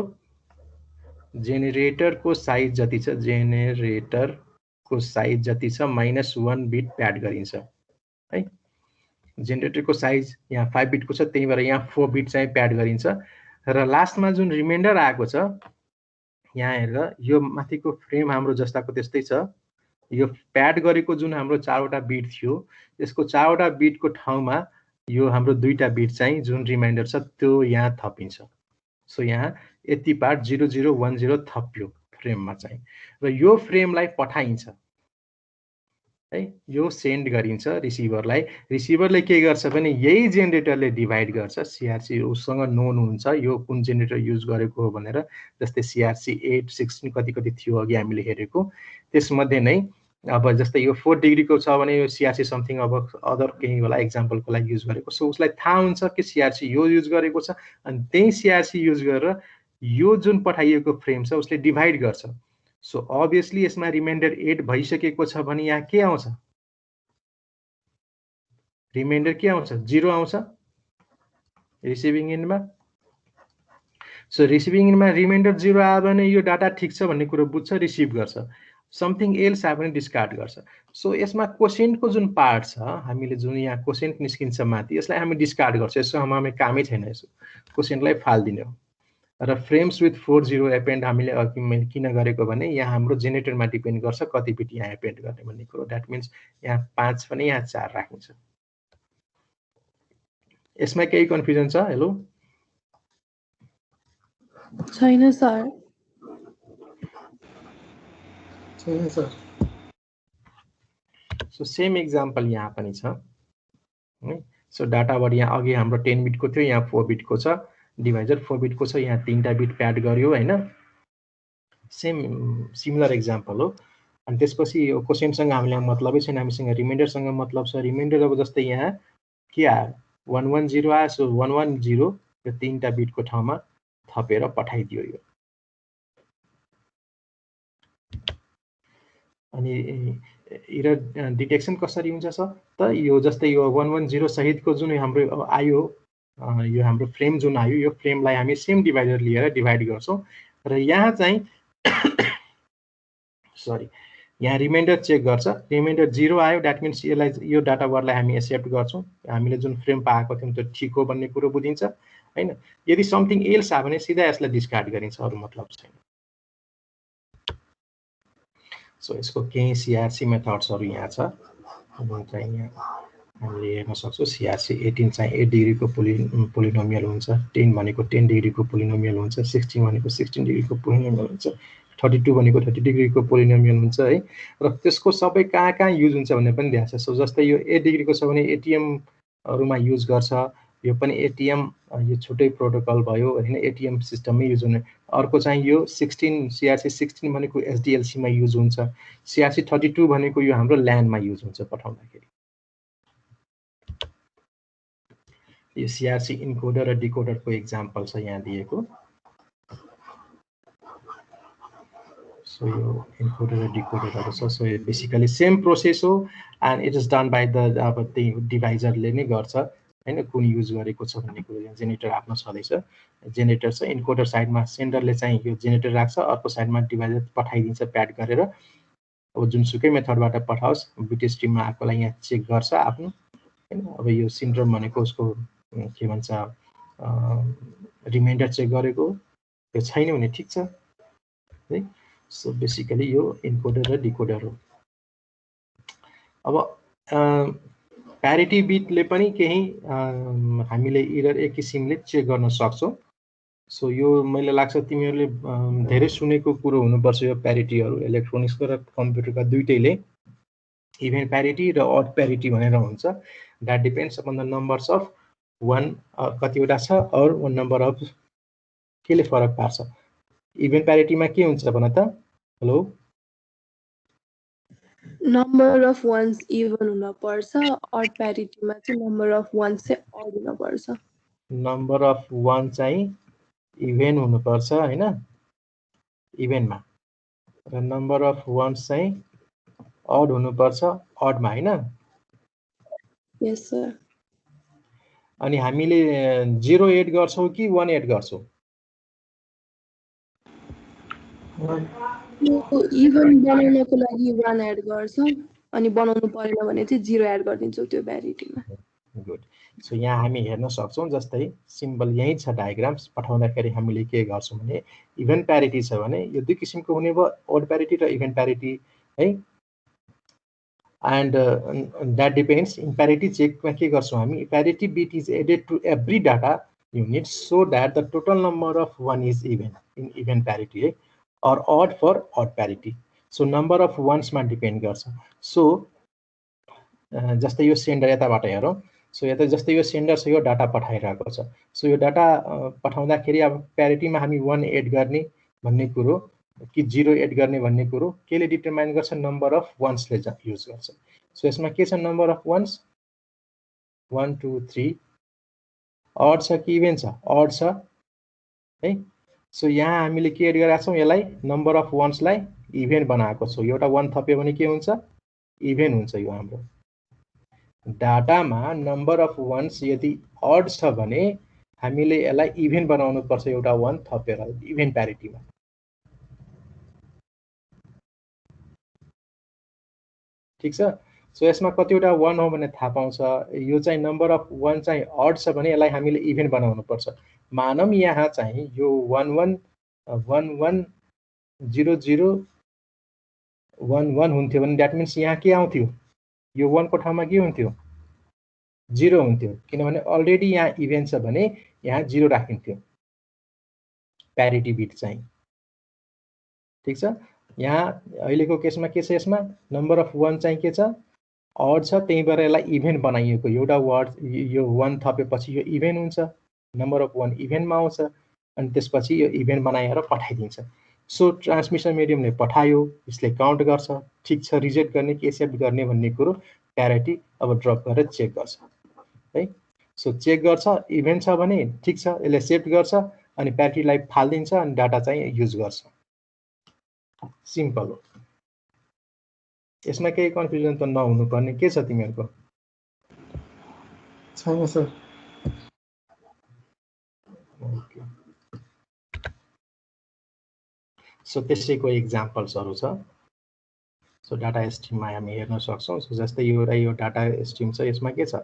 जेनेरेटरको साइज जति छ, जेनेरेटरको साइज जति छ -1 बिट प्याड गरिन्छ है। जेनेरेटरको साइज यहाँ 5 बिटको छ, त्यही भएर यहाँ 4 बिट चाहिँ प्याड गरिन्छ र लास्टमा जुन रिमाइन्डर आएको छ यहाँ हेरेर यो माथिको फ्रेम हाम्रो जस्ताको त्यस्तै छ। यो प्याड गरेको जुन हाम्रो 4 वटा बिट थियो त्यसको 4 वटा बिटको ठाउँमा यो हाम्रो 2टा बिट चाहिँ जुन रिमाइन्डर छ त्यो यहाँ थपिन्छ। सो यहाँ यति पार्ट 0010 थप्यो फ्रेममा चाहिँ र यो फ्रेमलाई पठाइन्छ है, यो सेन्ड गरिन्छ रिसिभरलाई। रिसिभरले के गर्छ भने यही जेनेरेटरले डिभाइड गर्छ, CRC उसँग नोन हुन्छ यो कुन जेनेरेटर युज गरेको हो भनेर। जस्तै CRC 8 16 कति कति थियो अघि हामीले हेरेको, त्यसमध्ये नै अब जस्तै यो 4 डिग्रीको छ भने यो सीआरसी समथिङ अब अदर केही होला एक्जाम्पलको लागि युज गरेको सो उसलाई थाहा हुन्छ कि सीआरसी यो युज गरेको छ अनि त्यही सीआरसी युज गरेर यो जुन पठाइएको फ्रेम छ उसले डिभाइड गर्छ सो अभियसली यसमा रिमाइन्डर 8 भइसकेको छ भने यहाँ के आउँछ रिमाइन्डर के आउँछ 0 आउँछ रिसिभिङ एन्डमा सो रिसिभिङ एन्डमा रिमाइन्डर 0 आयो भने यो डाटा ठिक छ भन्ने कुरो बुझ्छ रिसिभ गर्छ समथिङ एल्स आयो भने डिस्कार्ड गर्छ सो यसमा कोसेन्टको जुन पार्ट छ हामीले जुन यहाँ कोसेन्ट निस्किन्छ माथि यसलाई हामी डिस्कार्ड गर्छ यसो हामी कामै छैन यसो कोसेन्टलाई फाल्दिने हो र फ्रेम्स विथ 40 एपेन्ड हामीले अघि मैले किन गरेको भने यहाँ हाम्रो जेनेरेटरमा डिपेन्ड गर्छ कति बिट यहाँ एपेन्ड गर्ने भन्ने कुरो द्याट मिन्स यहाँ 5 भने यहाँ 4 राखिन्छ यसमा केही कन्फ्युजन छ हेलो छैन सर छैन सर सो सेम एक्जाम्पल यहाँ पनि छ है सो डाटाबाट यहाँ अघि हाम्रो 10 बिटको थियो यहाँ 4 बिटको छ डिभाइजर 4 बिटको छ यहाँ 3टा बिट प्याड गर्यो हैन सेम सिमिलर एक्जाम्पल हो अनि त्यसपछि यो क्वेशनसँग हामीलाई मतलबै छैन हामीसँग रिमाइन्डरसँग मतलब छ रिमाइन्डर अब जस्तै यहाँ के आयो 110 आयो सो 110 यो 3टा बिटको ठाउँमा थपेर पठाइदियो यो अनि एरर डिटेक्सन कसरी हुन्छ त यो जस्तै यो 110 सहितको जुन हाम्रो आयो यो हाम्रो फ्रेम जुन आयो यो फ्रेमलाई हामी सेम डिभाइडर लिएर डिभाइड गर्छौं र यहाँ चाहिँ सरी यहाँ रिमाइन्डर चेक गर्छ रिमाइन्डर 0 आयो द्याट मिन्स यो डाटा वर्डलाई हामी एक्सेप्ट गर्छौं हामीले जुन फ्रेम पाएको थियौं त्यो ठीक हो भन्ने कुरो बुझिन्छ हैन यदि समथिङ एल्स आयो भने सिधा यसलाई डिस्कार्ड गरिन्छ अरु मतलब छैन सो यसको केही सीआरसी मेथड्सहरु यहाँ छ अब चाहिँ यहाँ हामीले हेर्न सक्छौं सीआरसी 18 चाहिँ 8 डिग्रीको पोलिनोमियल हुन्छ 10 भनेको 10 डिग्रीको पोलिनोमियल हुन्छ 16 भनेको 16 डिग्रीको पोलिनोमियल हुन्छ 32 भनेको 30 डिग्रीको पोलिनोमियल हुन्छ है र त्यसको सबै कहाँ युज हुन्छ भन्ने पनि ध्यान छ सो जस्तै यो 8 डिग्रीको छ भने एटीएम हरुमा युज गर्छ यो पनि एटीएम यो छुट्टै प्रोटोकल भयो हैन एटीएम सिस्टममै युज हुने अर्को चाहिँ यो 16 सीआरसी 16 भनेको एसडीएलसी मा युज हुन्छ सीआरसी 32 भनेको यो हाम्रो ल्यान मा युज हुन्छ पठाउँदाखेरि यो सीआरसी इन्कोडर र डिकोडरको एक्जाम्पल छ यहाँ दिएको सो यो इन्कोडर र डिकोडरहरु छ सो यो बेसिकली सेम प्रोसेस हो and it is done by the अब त्यही डिभाइजरले नै गर्छ हैन कुन युज गरेको छ भन्ने कुरो यहाँ जेनेरेटर आफ्नो छदैछ जेनेरेटर छ इन्कोडर साइडमा सेन्डरले चाहिँ यो जेनेरेटर राख्छ अर्को साइडमा डिभाइजर पठाइदिन्छ प्याड गरेर अब जुनसुकै मेथडबाट पठाओस् बिट स्ट्रिममा आएकोलाई यहाँ चेक गर्छ आफ्नो हैन अब यो सिन्ड्रोम भनेको उसको के भन्छ रिमाइन्डर चेक गरेको त्यो छैन भने ठीक छ है सो बेसिकली यो इन्कोडर र डिकोडर हो अब प्यारिटी बिटले पनि केही हामीले एरर एक किसिमले चेक गर्न सक्छौं सो यो मैले लाग्छ तिमीहरुले धेरै सुनेको कुरो हुनुपर्छ यो प्यारिटीहरु इलेक्ट्रोनिक्सको र कम्प्युटरका दुईटैले इभेन प्यारिटी र अड प्यारिटी भनेर हुन्छ that depends upon the numbers of one कतिवटा छ और वन नम्बर अफ केले फरक पार्छ इभेन प्यारिटीमा के हुन्छ भन त hello number of ones even हुन पर्छ अड प्यारिटीमा चाहिँ नम्बर अफ वन्स चाहिँ अड हुन पर्छ नम्बर अफ वन चाहिँ इभेन हुनु पर्छ हैन इभेनमा र नम्बर अफ वन्स चाहिँ अड हुनु पर्छ अडमा हैन यस सर अनि हामीले 0 एड गर्छौं कि 1 एड गर्छौं इभन बनाउनको लागि 1 एड गर्छौं अनि बनाउनु परेन भने चाहिँ 0 एड गरिदिन्छौं त्यो प्यारिटीमा गुड सो यहाँ हामी हेर्न सक्छौं जस्तै सिम्बल यही छ डायग्राम्स पठाउँदाखेरि हामीले के गर्छौं भने इभन प्यारिटी छ भने यो दुई किसिमको हुने भयो ओड प्यारिटी र इभन प्यारिटी है and that depends in parity चेकमा के गर्छौं हामी parity bit is added to every data unit so that the total number of one is even in even parity है or odd for odd parity so number of ones मा depend गर्छ so जस्तै यो sender यताबाट हेरौं so यता जस्तै यो सेन्डर छ यो डाटा पठाइरहेको छ सो यो डाटा पठाउँदाखेरि अब प्यारिटीमा हामी 1 एड गर्ने भन्ने कुरो कि 0 एड गर्ने भन्ने कुरो केले डिटरमाइन गर्छ नम्बर अफ वन्सले युज गर्छ सो यसमा के छ नम्बर अफ वन्स 1 2 3 अड छ कि इभेन छ अड छ है सो यहाँ हामीले के एड गरेका छौं यसलाई नम्बर अफ वन्सलाई इभेन बनाएको छौं एउटा 1 थप्यो भने के हुन्छ इभेन हुन्छ यो हाम्रो डाटामा नम्बर अफ वन्स यदि अड छ भने हामीले यसलाई इभेन बनाउनु पर्छ एउटा 1 थपेर इभेन प्यारिटीमा ठीक छ सो यसमा कतिवटा 1 हो भने थाहा पाउँछ यो चाहिँ नम्बर अफ 1 चाहिँ अड छ भने यसलाई हामीले इभेन बनाउनु पर्छ मानौं यहाँ चाहिँ यो 1 1 1 1 0 0 1 1 हुन्थ्यो भने दैट मिन्स यहाँ के आउँथ्यो यो 1 को ठाउँमा के हुन्थ्यो 0 हुन्थ्यो किनभने अलरेडी यहाँ इभेन छ भने यहाँ 0 राखिन्थ्यो प्यारिटी बिट चाहिँ ठीक छ यहाँ अहिलेको केसमा के छ यसमा नम्बर अफ 1 चाहिँ के छ अड छ त्यही भएर यसलाई इभेन बनाइएको एउटा वर्ड यो 1 थपेपछि यो इभेन हुन्छ नम्बर अफ 1 इभेनमा आउँछ अनि त्यसपछि यो इभेन बनाएर पठाइदिन्छ सो ट्रान्समिसन मिडियमले पठायो यसले काउन्ट गर्छ ठीक छ रिजेक्ट गर्ने कि एक्सेप्ट गर्ने भन्ने कुरो प्यारिटी अब ड्रप गरेर चेक गर्छ है सो चेक गर्छ इभेन छ भने ठीक छ यसले एक्सेप्ट गर्छ अनि प्यारिटीलाई फाल्दिन्छ अनि डाटा चाहिँ युज गर्छ सिम्पल हो यसमा केही कन्फ्युजन त नहुनु पर्ने के छ तिमीहरुको छैन सर ओके सो त्यसैको एक्जाम्पल्सहरु छ सो डाटा स्ट्रिममा हामी हेर्न सक्छौं सो जस्तै यो डाटा स्ट्रिम छ यसमा के छ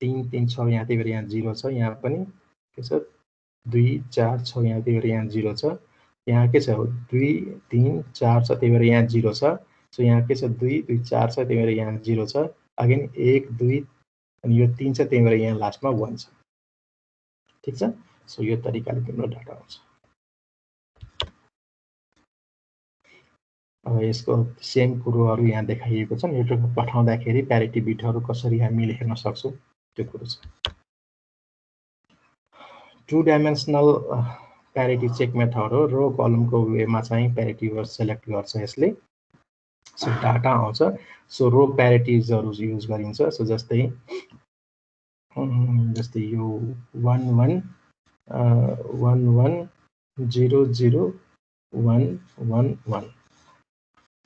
3 3 6 यहाँ त्यही भएर यहाँ 0 छ यहाँ पनि के छ 2 4 6 यहाँ त्यही भएर यहाँ 0 छ यहाँ के छ 2 3 4 छ त्यही भएर यहाँ 0 छ सो यहाँ के छ 2 2 4 छ त्यही भएर यहाँ 0 छ अगेन 1 2 अनि यो 3 छ त्यही भएर यहाँ लास्टमा 1 छ ठीक छ सो यो तरिकाले तिम्रो डाटा आउँछ अब यसको सेम कुरोहरु यहाँ देखाइएको छ नेटवर्कमा पठाउँदाखेरि प्यारिटी बिटहरु कसरी हामीले हेर्न सक्छौं त्यो कुरो छ two dimensional parity check method हो रो कलमको वेमा चाहिँ प्यारिटी वर्ड सेलेक्ट गर्छ यसले सो डाटा आउँछ सो रो प्यारिटिजहरु युज गरिन्छ सो जस्तै यो 1 1 1 1 0 0 1 1 1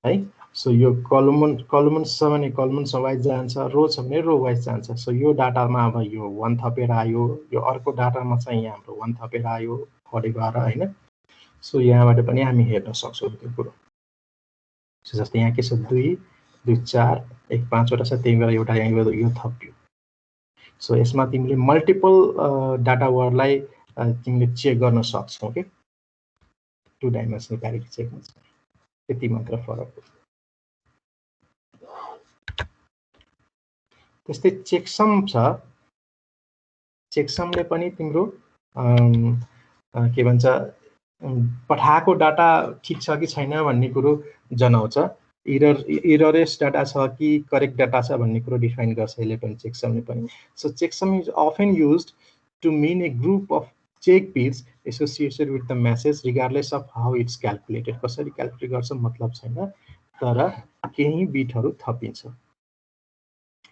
है सो यो कलमन छ भने कलमन वाइज जान्छ रो छ भने रो वाइज जान्छ सो यो डाटामा अब यो 1 थपेर आयो यो अर्को डाटामा चाहिँ यहाँ हाम्रो 1 थपेर आयो फडे भएर हैन सो यहाँबाट पनि हामी हेर्न सक्छौं त्यो कुरो सो जस्तै यहाँ के छ 2 2 4 1 5 वटा छ त्यही भएर एउटा यहाँ यो थप्यो सो यसमा तिमीले मल्टिपल डाटा वर्डलाई तिमीले चेक गर्न सक्छौ के टु डाइमेन्सनल प्यारिटी चेकमा त्यति मात्र फरक हो त्यस्तै चेकसम छ चेकसमले पनि तिम्रो के भन्छ पठाएको डाटा ठीक छ कि छैन भन्ने कुरो जनाउँछ एररलेस डाटा छ कि करेक्ट डाटा छ भन्ने कुरो डिफाइन गर्छ यसले पनि चेकसमले पनि so checksum is often used to mean a group of check bits associated with the message regardless of how it's calculated कसरी क्याल्कुलेट गर्छ मतलब छैन तर केही बिटहरु थपिन्छ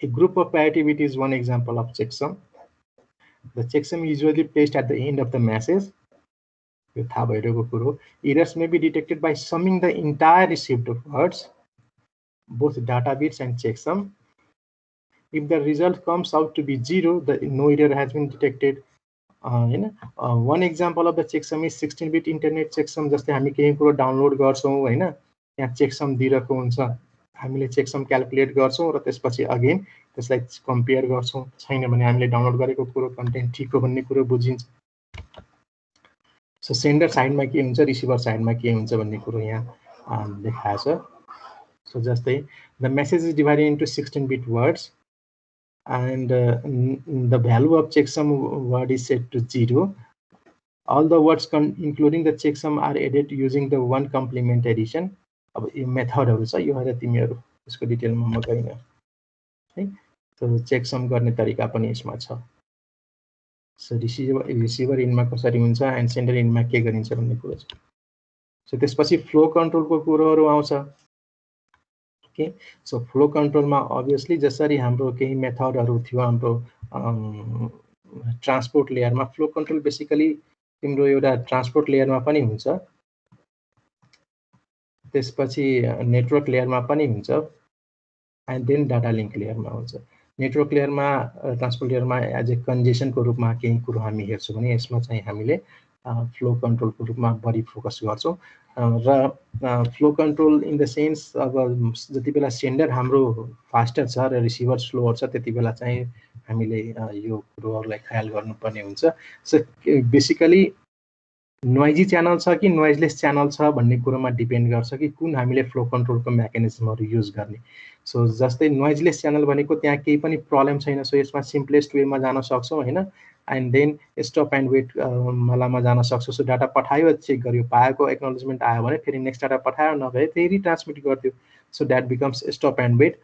a group of parity bit is one example of checksum the checksum usually placed at the end of the message यो थाहा भइरहेको कुरो errors may be detected by summing the entire received words both data bits and checksum if the result comes out to be 0 the no error has been detected one example of the checksum is 16-bit internet checksum जस्तै हामी केही कुरो download गर्छौं हैन यहाँ checksum दिइरहेको हुन्छ हामीले checksum क्याल्कुलेट गर्छौं र त्यसपछि अगेन त्यसलाई कम्पेयर गर्छौं छैन भने हामीले डाउनलोड गरेको कुरो कन्टेन्ट ठीक हो भन्ने कुरो बुझिन्छ सो सेन्डर साइडमा के हुन्छ रिसिभर साइडमा के हुन्छ भन्ने कुरो यहाँ देखाएको छ सो जस्तै the message is divided into 16-bit words and the value of checksum word is set to 0 all the words including the checksum are added using the one complement addition अब यो मेथडहरु छ यो हेर तिमीहरु यसको डिटेलमा म गइन है सो checksum गर्ने तरिका पनि यसमा छ सो रिसिभर इनमा कसरी हुन्छ एन्ड सेन्डर इनमा के गरिन्छ भन्ने कुरा छ सो त्यसपछि फ्लो कन्ट्रोलको कुरोहरू आउँछ। ओके, सो फ्लो कन्ट्रोलमा अभियसली जसरी हाम्रो केही मेथडहरू थियो हाम्रो ट्रान्सपोर्ट लेयरमा, फ्लो कन्ट्रोल बेसिकली तिम्रो एउटा ट्रान्सपोर्ट लेयरमा पनि हुन्छ, त्यसपछि नेटवर्क लेयरमा पनि हुन्छ, एन्ड देन डाटा लिङ्क लेयरमा हुन्छ। नेटवर्क लेयरमा ट्रान्सपोर्ट लेयरमा एज ए कन्जेसनको रूपमा केही कुरो हामी हेर्छौँ भने यसमा चाहिँ हामीले फ्लो कन्ट्रोलको रूपमा बढी फोकस गर्छौँ। र flow control in the sense अब जति बेला सेन्डर हाम्रो फास्टर छ र रिसिभर स्लोवर छ त्यति बेला चाहिँ हामीले यो कुरोहरूलाई ख्याल गर्नुपर्ने हुन्छ। सो बेसिकली नोइजी च्यानल छ कि नोइजलेस च्यानल छ भन्ने कुरोमा डिपेन्ड गर्छ कि कुन हामीले फ्लो कन्ट्रोलको मेकानिजमहरू युज गर्ने। सो जस्तै नोइजलेस च्यानल भनेको त्यहाँ केही पनि प्रब्लम छैन, सो यसमा सिम्पलेस्ट वेमा जान सक्छौँ होइन, and then stop and wait मलामा जान सक्छौँ। सो डाटा पठायो, चेक गर्यो, पाएको एक्नोलेजमेन्ट आयो भने फेरि नेक्स्ट डाटा पठायो, नभए फेरि ट्रान्समिट गरिदियो। So that becomes stop and wait.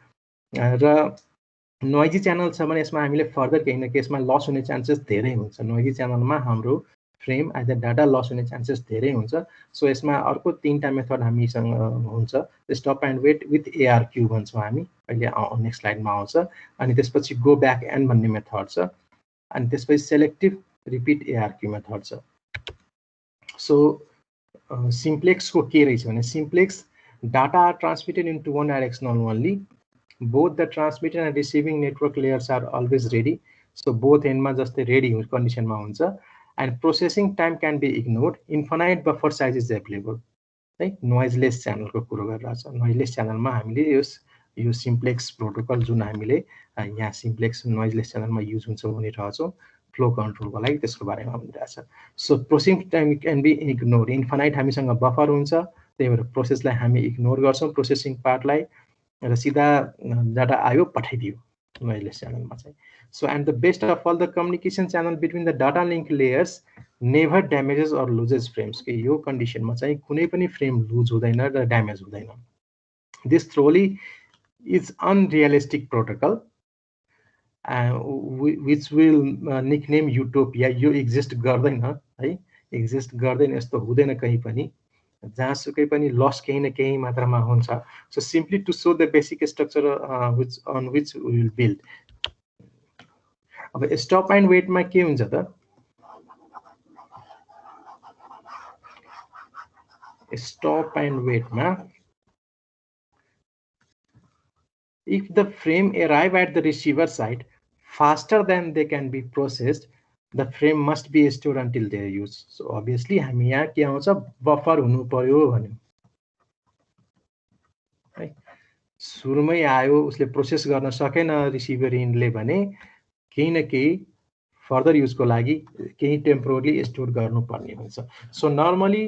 र नोइजी च्यानल छ भने यसमा हामीले फर्दर केही न केही यसमा लस हुने चान्सेस धेरै हुन्छ। नोइजी च्यानलमा हाम्रो फ्रेम आइदर डाटा लस हुने चान्सेस धेरै हुन्छ। सो यसमा अर्को 3टा मेथड हामीसँग हुन्छ, stop and wait with ARQ भन्छौँ हामी, अहिले नेक्स्ट स्लाइडमा आउँछ। अनि त्यसपछि गो ब्याक एन्ड भन्ने मेथड छ, अनि त्यसपछि सेलेक्टिभ रिपिट एआरक्यू मेथड छ। सो सिम्प्लेक्सको के रहेछ भने simplex data transmitted into one directional only, both the transmitting and receiving network layers are always ready. So both endमा जस्तै रेडी कन्डिसनमा हुन्छ, and processing time can be ignored, infinite buffer size is available, है। नोइजलेस च्यानलको कुरो गरिरहेछ। नोइजलेस च्यानलमा हामीले यो simplex protocol जुन हामीले यहाँ सिम्प्लेक्स नोइजलेस च्यानलमा युज हुन्छ भनिरहेछौँ फ्लो कन्ट्रोलको लागि, त्यसको बारेमा भनिरहेछ। So processing time can be ignore, infinite हामीसँग बफर हुन्छ, त्यही भएर प्रोसेसलाई हामी इग्नोर गर्छौँ, प्रोसेसिङ पार्टलाई, र सिधा डाटा आयो पठाइदियो नोइजलेस च्यानलमा चाहिँ। So and the best of all the communication channel between the data link layers never damages or loses frames, कि यो कन्डिसनमा चाहिँ कुनै पनि फ्रेम लुज हुँदैन र ड्यामेज हुँदैन। This thoroughly is unrealistic protocol which will nickname utopia, यो exist गर्दैन है, एक्जिस्ट गर्दैन, यस्तो हुँदैन कहीँ पनि, जहाँसुकै पनि लस केही न केही मात्रामा हुन्छ। So simply to show the basic structure on which we will build. अब स्टप एन्ड वेटमा के हुन्छ त, स्टप एन्ड वेटमा if the frame arrive at the receiver side faster than they can be processed, the frame must be stored until their use. So obviously हामी यहाँ के आउँछ, बफर हुनु पर्यो भन्यो है। सुरुमै आयो उसले प्रोसेस गर्न सकेन रिसिभर इन्डले भने केही न केही फर्दर युजको लागि केही टेम्पोरली स्टोर गर्नुपर्ने हुन्छ। So normally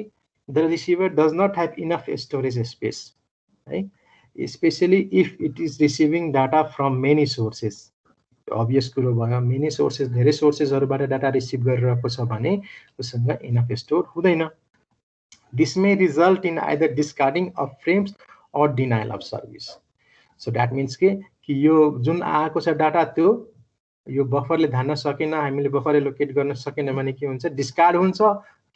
the receiver does not have enough storage space है, especially if it is receiving data from many sources. Obvious कुरो भयो, मेनी सोर्सेस, धेरै सोर्सेसहरुबाट डाटा रिसिभ गरिरहेको छ भने उसँग इनफ स्टोर हुँदैन। This may result in either discarding of frames or denial of service. So that means कि यो जुन आएको छ डाटा त्यो यो बफरले धान्न सकेन, हामीले बफर एलोकेट गर्न सकेन भने के हुन्छ, डिस्कार्ड हुन्छ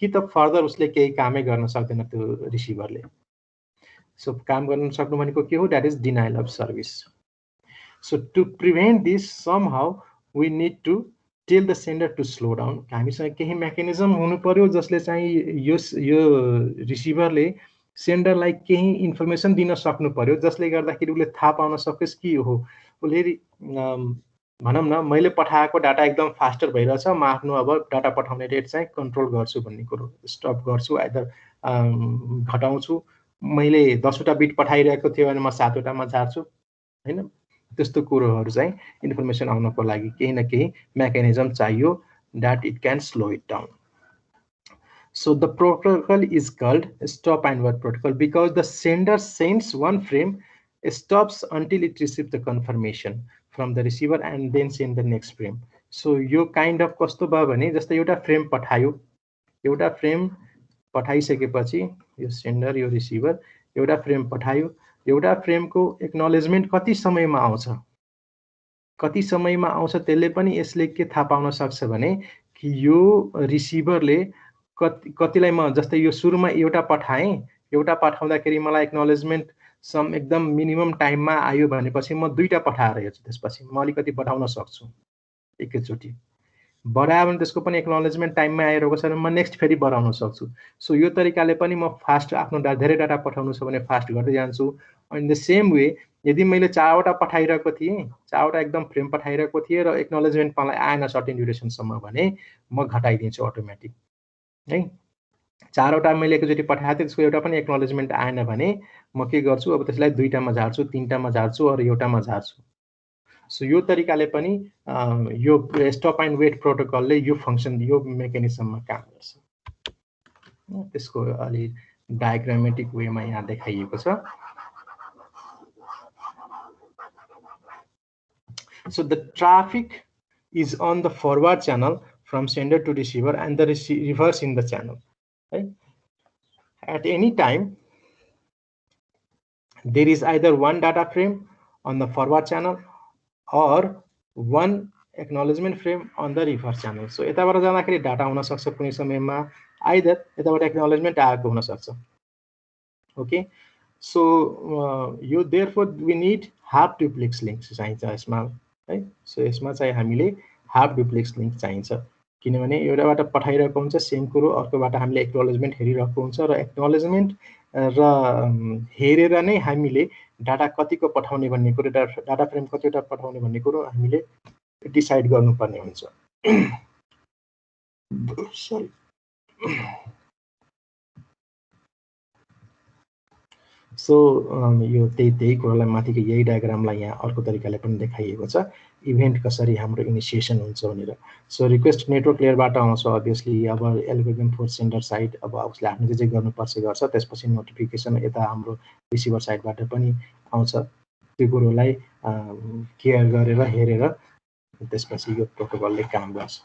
कि त फर्दर उसले केही कामै गर्न सक्दैन त्यो रिसिभरले। सो काम गर्न सक्नु भनेको के हो, that is denial of service. So to prevent this somehow we need to tell the sender to slow down. हामीसँग केही मेकानिजम हुनु पर्यो जसले चाहिँ यो रिसिभरले सेन्डरलाई केही इन्फर्मेसन दिन सक्नु पर्यो जसले गर्दाखेरि उसले थाहा पाउन सकोस् कि हो उसले भनौँ न मैले पठाएको डाटा एकदम फास्टर भइरहेछ, म आफ्नो अब डाटा पठाउने रेट चाहिँ कन्ट्रोल गर्छु भन्ने कुरो, स्टप गर्छु, आइदर घटाउँछु। मैले 10वटा बिट पठाइरहेको थियो भने म 7वटामा झार्छु हैन। त्यस्तो कुरोहरू चाहिँ इन्फर्मेसन आउनको लागि केही न केही मेकानिजम चाहियो that it can slow it down. So the protocol is called stop and wait protocol because the sender sends one frame, stops until it receives the confirmation from the receiver and then send the next frame. So यो kind of कस्तो भयो भने जस्तै एउटा frame पठायो, एउटा frame पठाइसकेपछि यो sender यो रिसिभर एउटा फ्रेम पठायो, एउटा फ्रेमको एक्नोलेजमेन्ट कति समयमा आउँछ, कति समयमा आउँछ त्यसले पनि यसले के थाहा पाउन सक्छ भने कि यो रिसिभरले कतिलाई म जस्तै यो सुरुमा एउटा पठाएँ, एउटा पठाउँदाखेरि मलाई एक्नोलेजमेन्ट सम एकदम मिनिमम टाइममा आयो भनेपछि म दुईटा पठाएर हेर्छु, त्यसपछि म अलिकति बढाउन सक्छु एकैचोटि। बढायो भने त्यसको पनि एक्नोलेजमेन्ट टाइममा आइरहेको छ भने म नेक्स्ट फेरि बढाउन सक्छु। सो यो तरिकाले पनि म फास्ट आफ्नो धेरै डाटा पठाउनु छ भने फास्ट गर्दै जान्छु। इन द सेम वे यदि मैले 4वटा पठाइरहेको थिएँ, 4वटा एकदम फ्रेम पठाइरहेको थिएँ र एक्नोलेजमेन्ट मलाई आएन सर्टेन ड्युरेसनसम्म भने म घटाइदिन्छु अटोमेटिक है। 4वटा मैले एकैचोटि पठाएको थिएँ, त्यसको एउटा पनि एक्नोलेजमेन्ट आएन भने म के गर्छु, अब त्यसलाई 2टामा झार्छु, 3टामा झार्छु अरू एउटामा झार्छु। सो यो तरिकाले पनि यो स्टप एन्ड वेट प्रोटोकलले यो फङ्सन यो मेकानिजममा काम गर्छ। त्यसको अलि डायग्रामेटिक वेमा यहाँ देखाइएको छ। So the traffic is on the forward channel from sender to receiver and the reverse in the channel. Right? At any time, there is either one data frame on the forward channel or one acknowledgement frame on the reverse channel. So यताबाट जाँदाखेरि data हुन सक्छ कुनै समयमा, either यताबाट acknowledgement आएको हुन सक्छ। Okay, so you therefore we need half duplex links चाहिन्छ यसमा है। सो यसमा चाहिँ हामीले हाफ डुप्लेक्स लिङ्क चाहिन्छ, किनभने एउटाबाट पठाइरहेको हुन्छ सेम कुरो, अर्कोबाट हामीले एक्नोलेजमेन्ट हेरिरहेको हुन्छ र एक्नोलेजमेन्ट र हेरेर नै हामीले डाटा कतिको पठाउने भन्ने कुरो, डाटा फ्रेम कतिवटा पठाउने भन्ने कुरो हामीले डिसाइड गर्नुपर्ने हुन्छ। सरी, सो यो त्यही कुरालाई माथिको यही डायग्रामलाई यहाँ अर्को तरिकाले पनि देखाइएको छ, इभेन्ट कसरी हाम्रो इनिसिएसन हुन्छ भनेर। सो रिक्वेस्ट नेटवर्क लेयरबाट आउँछ अभियसली, अब एल्गोरिदम फोर सेन्डर साइड अब उसले आफ्नो जे गर्नुपर्छ गर्छ, त्यसपछि नोटिफिकेसन यता हाम्रो रिसिभर साइडबाट पनि आउँछ। त्यो कुरोलाई केयर गरेर हेरेर त्यसपछि यो प्रोटोकलले काम गर्छ।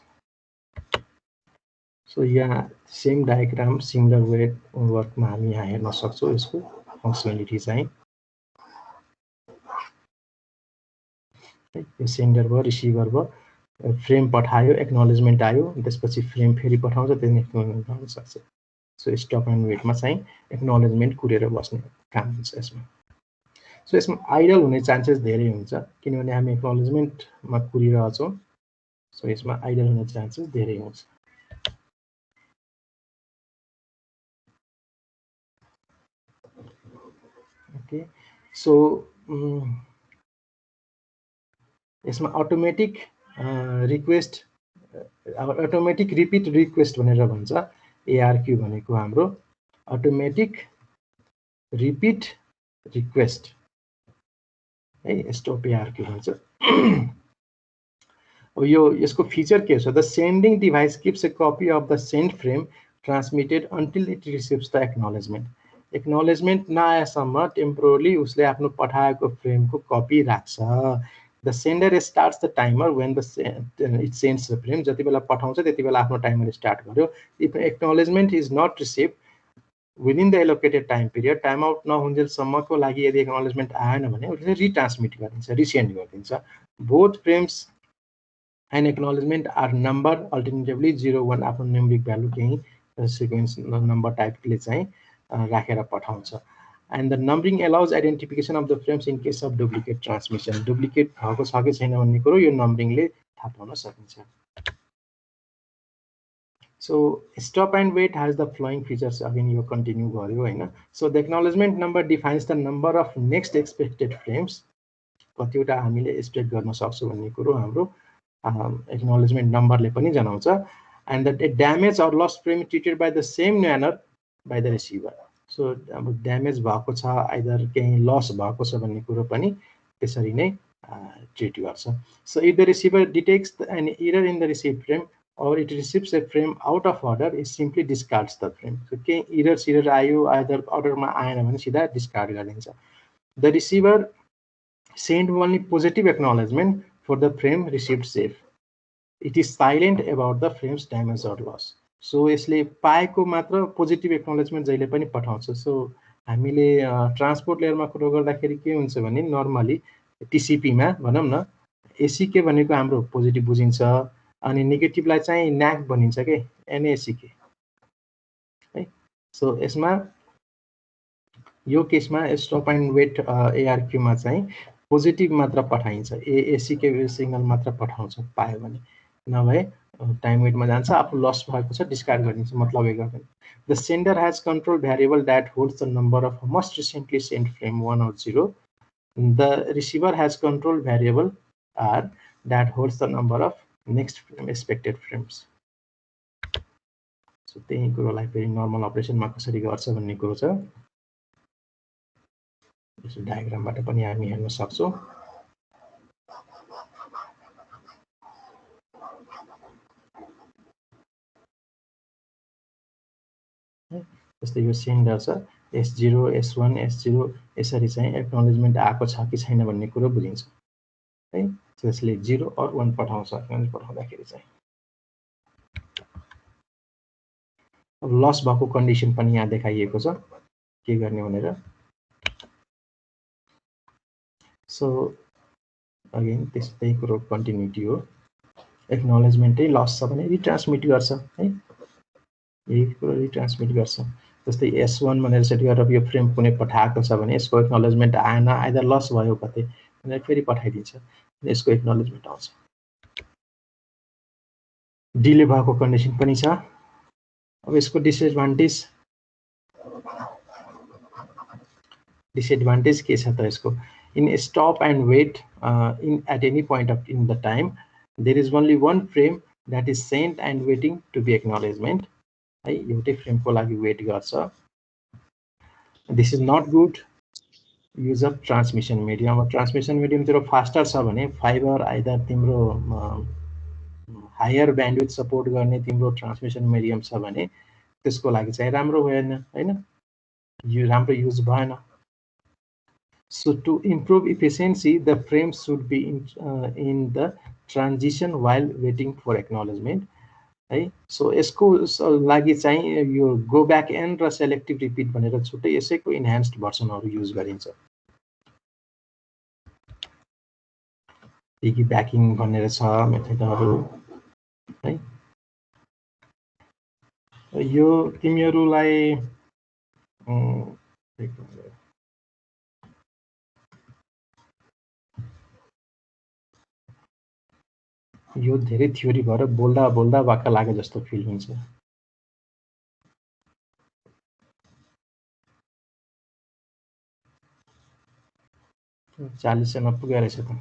सो यहाँ सेम डायग्राम सिमिलर वे वर्कमा हामी यहाँ हेर्न सक्छौँ। यसको फङ्सनालिटी चाहिँ यो सेन्डर भयो, रिसिभर भयो, फ्रेम पठायो, एक्नोलेजमेन्ट आयो, त्यसपछि फ्रेम फेरि पठाउँछ, त्यसले एक्नोलेजमेन्ट गर्न सक्छ। सो स्टप एन्ड वेटमा चाहिँ एक्नोलेजमेन्ट कुरेर बस्ने काम हुन्छ यसमा। सो यसमा आइडल हुने चान्सेस धेरै हुन्छ, किनभने हामी एक्नोलेजमेन्टमा कुरिरहेछौँ। सो यसमा आइडल हुने चान्सेस धेरै हुन्छ। ओके, सो यसमा automatic request, automatic repeat request भनेर भन्छ। एआरक्यू भनेको हाम्रो अटोमेटिक रिपिट रिक्वेस्ट है, स्टप एआरक्यू भन्छ। अब यसको फिचर के छ, the sending device keeps a copy of the send frame transmitted until it receives the acknowledgement. Acknowledgement नआएसम्म टेम्पोरली उसले आफ्नो पठाएको फ्रेमको कपी राख्छ। The sender starts the timer when it सेन्ड्स the frame. जति बेला पठाउँछ त्यति बेला आफ्नो टाइमर स्टार्ट गर्यो। If acknowledgement is not receive within the allocated time period, time out नहुन्जेलसम्मको लागि यदि एक्नोलेजमेन्ट आएन भने उसले रिट्रान्समिट गरिदिन्छ, रिसेन्ड गरिदिन्छ। Both frames and acknowledgement are number, alternatively 0 1 आफ्नो न्युमेरिक भ्यालु केही सिक्वेन्स नम्बर टाइपले चाहिँ राखेर पठाउँछ। And the numbering allows identification of the frames in case of duplicate transmission. Duplicate भएको छ कि छैन भन्ने कुरो यो नम्बरिङले थाहा पाउन सकिन्छ। So stop and wait has the flowing features. Again यो कन्टिन्यू गर्यो होइन। So the acknowledgement number defines the number of next expected frames. कतिवटा हामीले एक्सपेक्ट गर्न सक्छौँ भन्ने कुरो हाम्रो एक्नोलेजमेन्ट नम्बरले पनि जनाउँछ। And the damage or lost frame treated by the same manner by the receiver. So अब ड्यामेज भएको छ, आइदर केही लस भएको छ भन्ने कुरो पनि त्यसरी नै ट्रिट गर्छ। So if the receiver detects an error in the receive frame or it receives a frame out of order, it simply discards the frame. So केही एरर सिरर आयो, आइदर अर्डरमा आएन भने सिधा डिस्कार्ड गरिदिन्छ। The receiver send only positive acknowledgement for the frame received safe. It is silent about the frames damage or loss. So यसले पाएको मात्र पोजिटिभ एक्नोलेजमेन्ट जहिले पनि पठाउँछ। सो हामीले ट्रान्सपोर्ट लेयरमा कुरो गर्दाखेरि के हुन्छ भने नर्मली टिसिपीमा भनौँ न, एसीके भनेको हाम्रो पोजिटिभ बुझिन्छ, अनि नेगेटिभलाई चाहिँ न्याक भनिन्छ के, एनएसीके। सो यसमा यो केसमा स्टप एन्ड वेट एआरक्यूमा चाहिँ पोजिटिभ मात्र पठाइन्छ, एसीके सिग्नल मात्र पठाउँछ पायो भने, नभए टाइम वेटमा जान्छ, आफू लस भएको छ डिस्कार्ड गरिदिन्छ, मतलबै गर्दैन। The sender has control variable that holds the number of most recently sent frame 1 or 0. The receiver has control variable R that holds the number of next expected frames. So त्यही कुरोलाई फेरि normal अपरेसनमा कसरी गर्छ भन्ने कुरो छ। यसो डायग्रामबाट पनि हामी हेर्न सक्छौँ। जस्तै यो सेन्डर छ S0 S1 S0 यसरी चाहिँ एक्नोलेजमेन्ट आएको छ कि छैन भन्ने कुरो बुझिन्छ है। त्यसले 0 or 1 पठाउँछ, पठाउँदाखेरि चाहिँ लस भएको कन्डिसन पनि यहाँ देखाइएको छ के गर्ने भनेर। सो अगेन त्यस्तै कुरो कन्टिन्युटी हो, एक्नोलेजमेन्टै लस छ भने रिट्रान्समिट गर्छ है, यही कुरो रिट्रान्समिट गर्छ। जस्तै S1 भनेर सेट गरेर यो फ्रेम कुनै पठाएको छ भने यसको एक्नोलेजमेन्ट आएन, आइदर लस भयो कतै भनेर फेरि पठाइदिन्छ, यसको एक्नोलेजमेन्ट आउँछ। डिले भएको कन्डिसन पनि छ। अब यसको डिसएडभान्टेज के छ त यसको? In stop and wait in at any point of in the time there is only one frame that is sent and waiting to be acknowledgement है, एउटै फ्रेमको लागि वेट गर्छ। This is not good use of transmission medium. अब transmission medium तिम्रो faster छ भने fibre either तिम्रो हायर ब्यान्डविड्थ सपोर्ट गर्ने तिम्रो ट्रान्समिसन मिडियम छ भने त्यसको लागि चाहिँ राम्रो भएन हैन, यो राम्रो युज भएन। So to improve efficiency, the frame should be in the transition while waiting for acknowledgement है। सो यसको लागि चाहिँ यो गो ब्याक एन्ड र सेलेक्टिभ रिपिट भनेर छुट्टै यसैको इन्हान्स्ड भर्सनहरू युज गरिन्छ। पिगी ब्याकिङ भनेर छ मेथडहरू है। यो तिमीहरूलाई यो धेरै थ्योरी भएर बोल्दा बोल्दा वाक्क लागे जस्तो फिल हुन्छ। 40 जना पुगेर रहेछ त।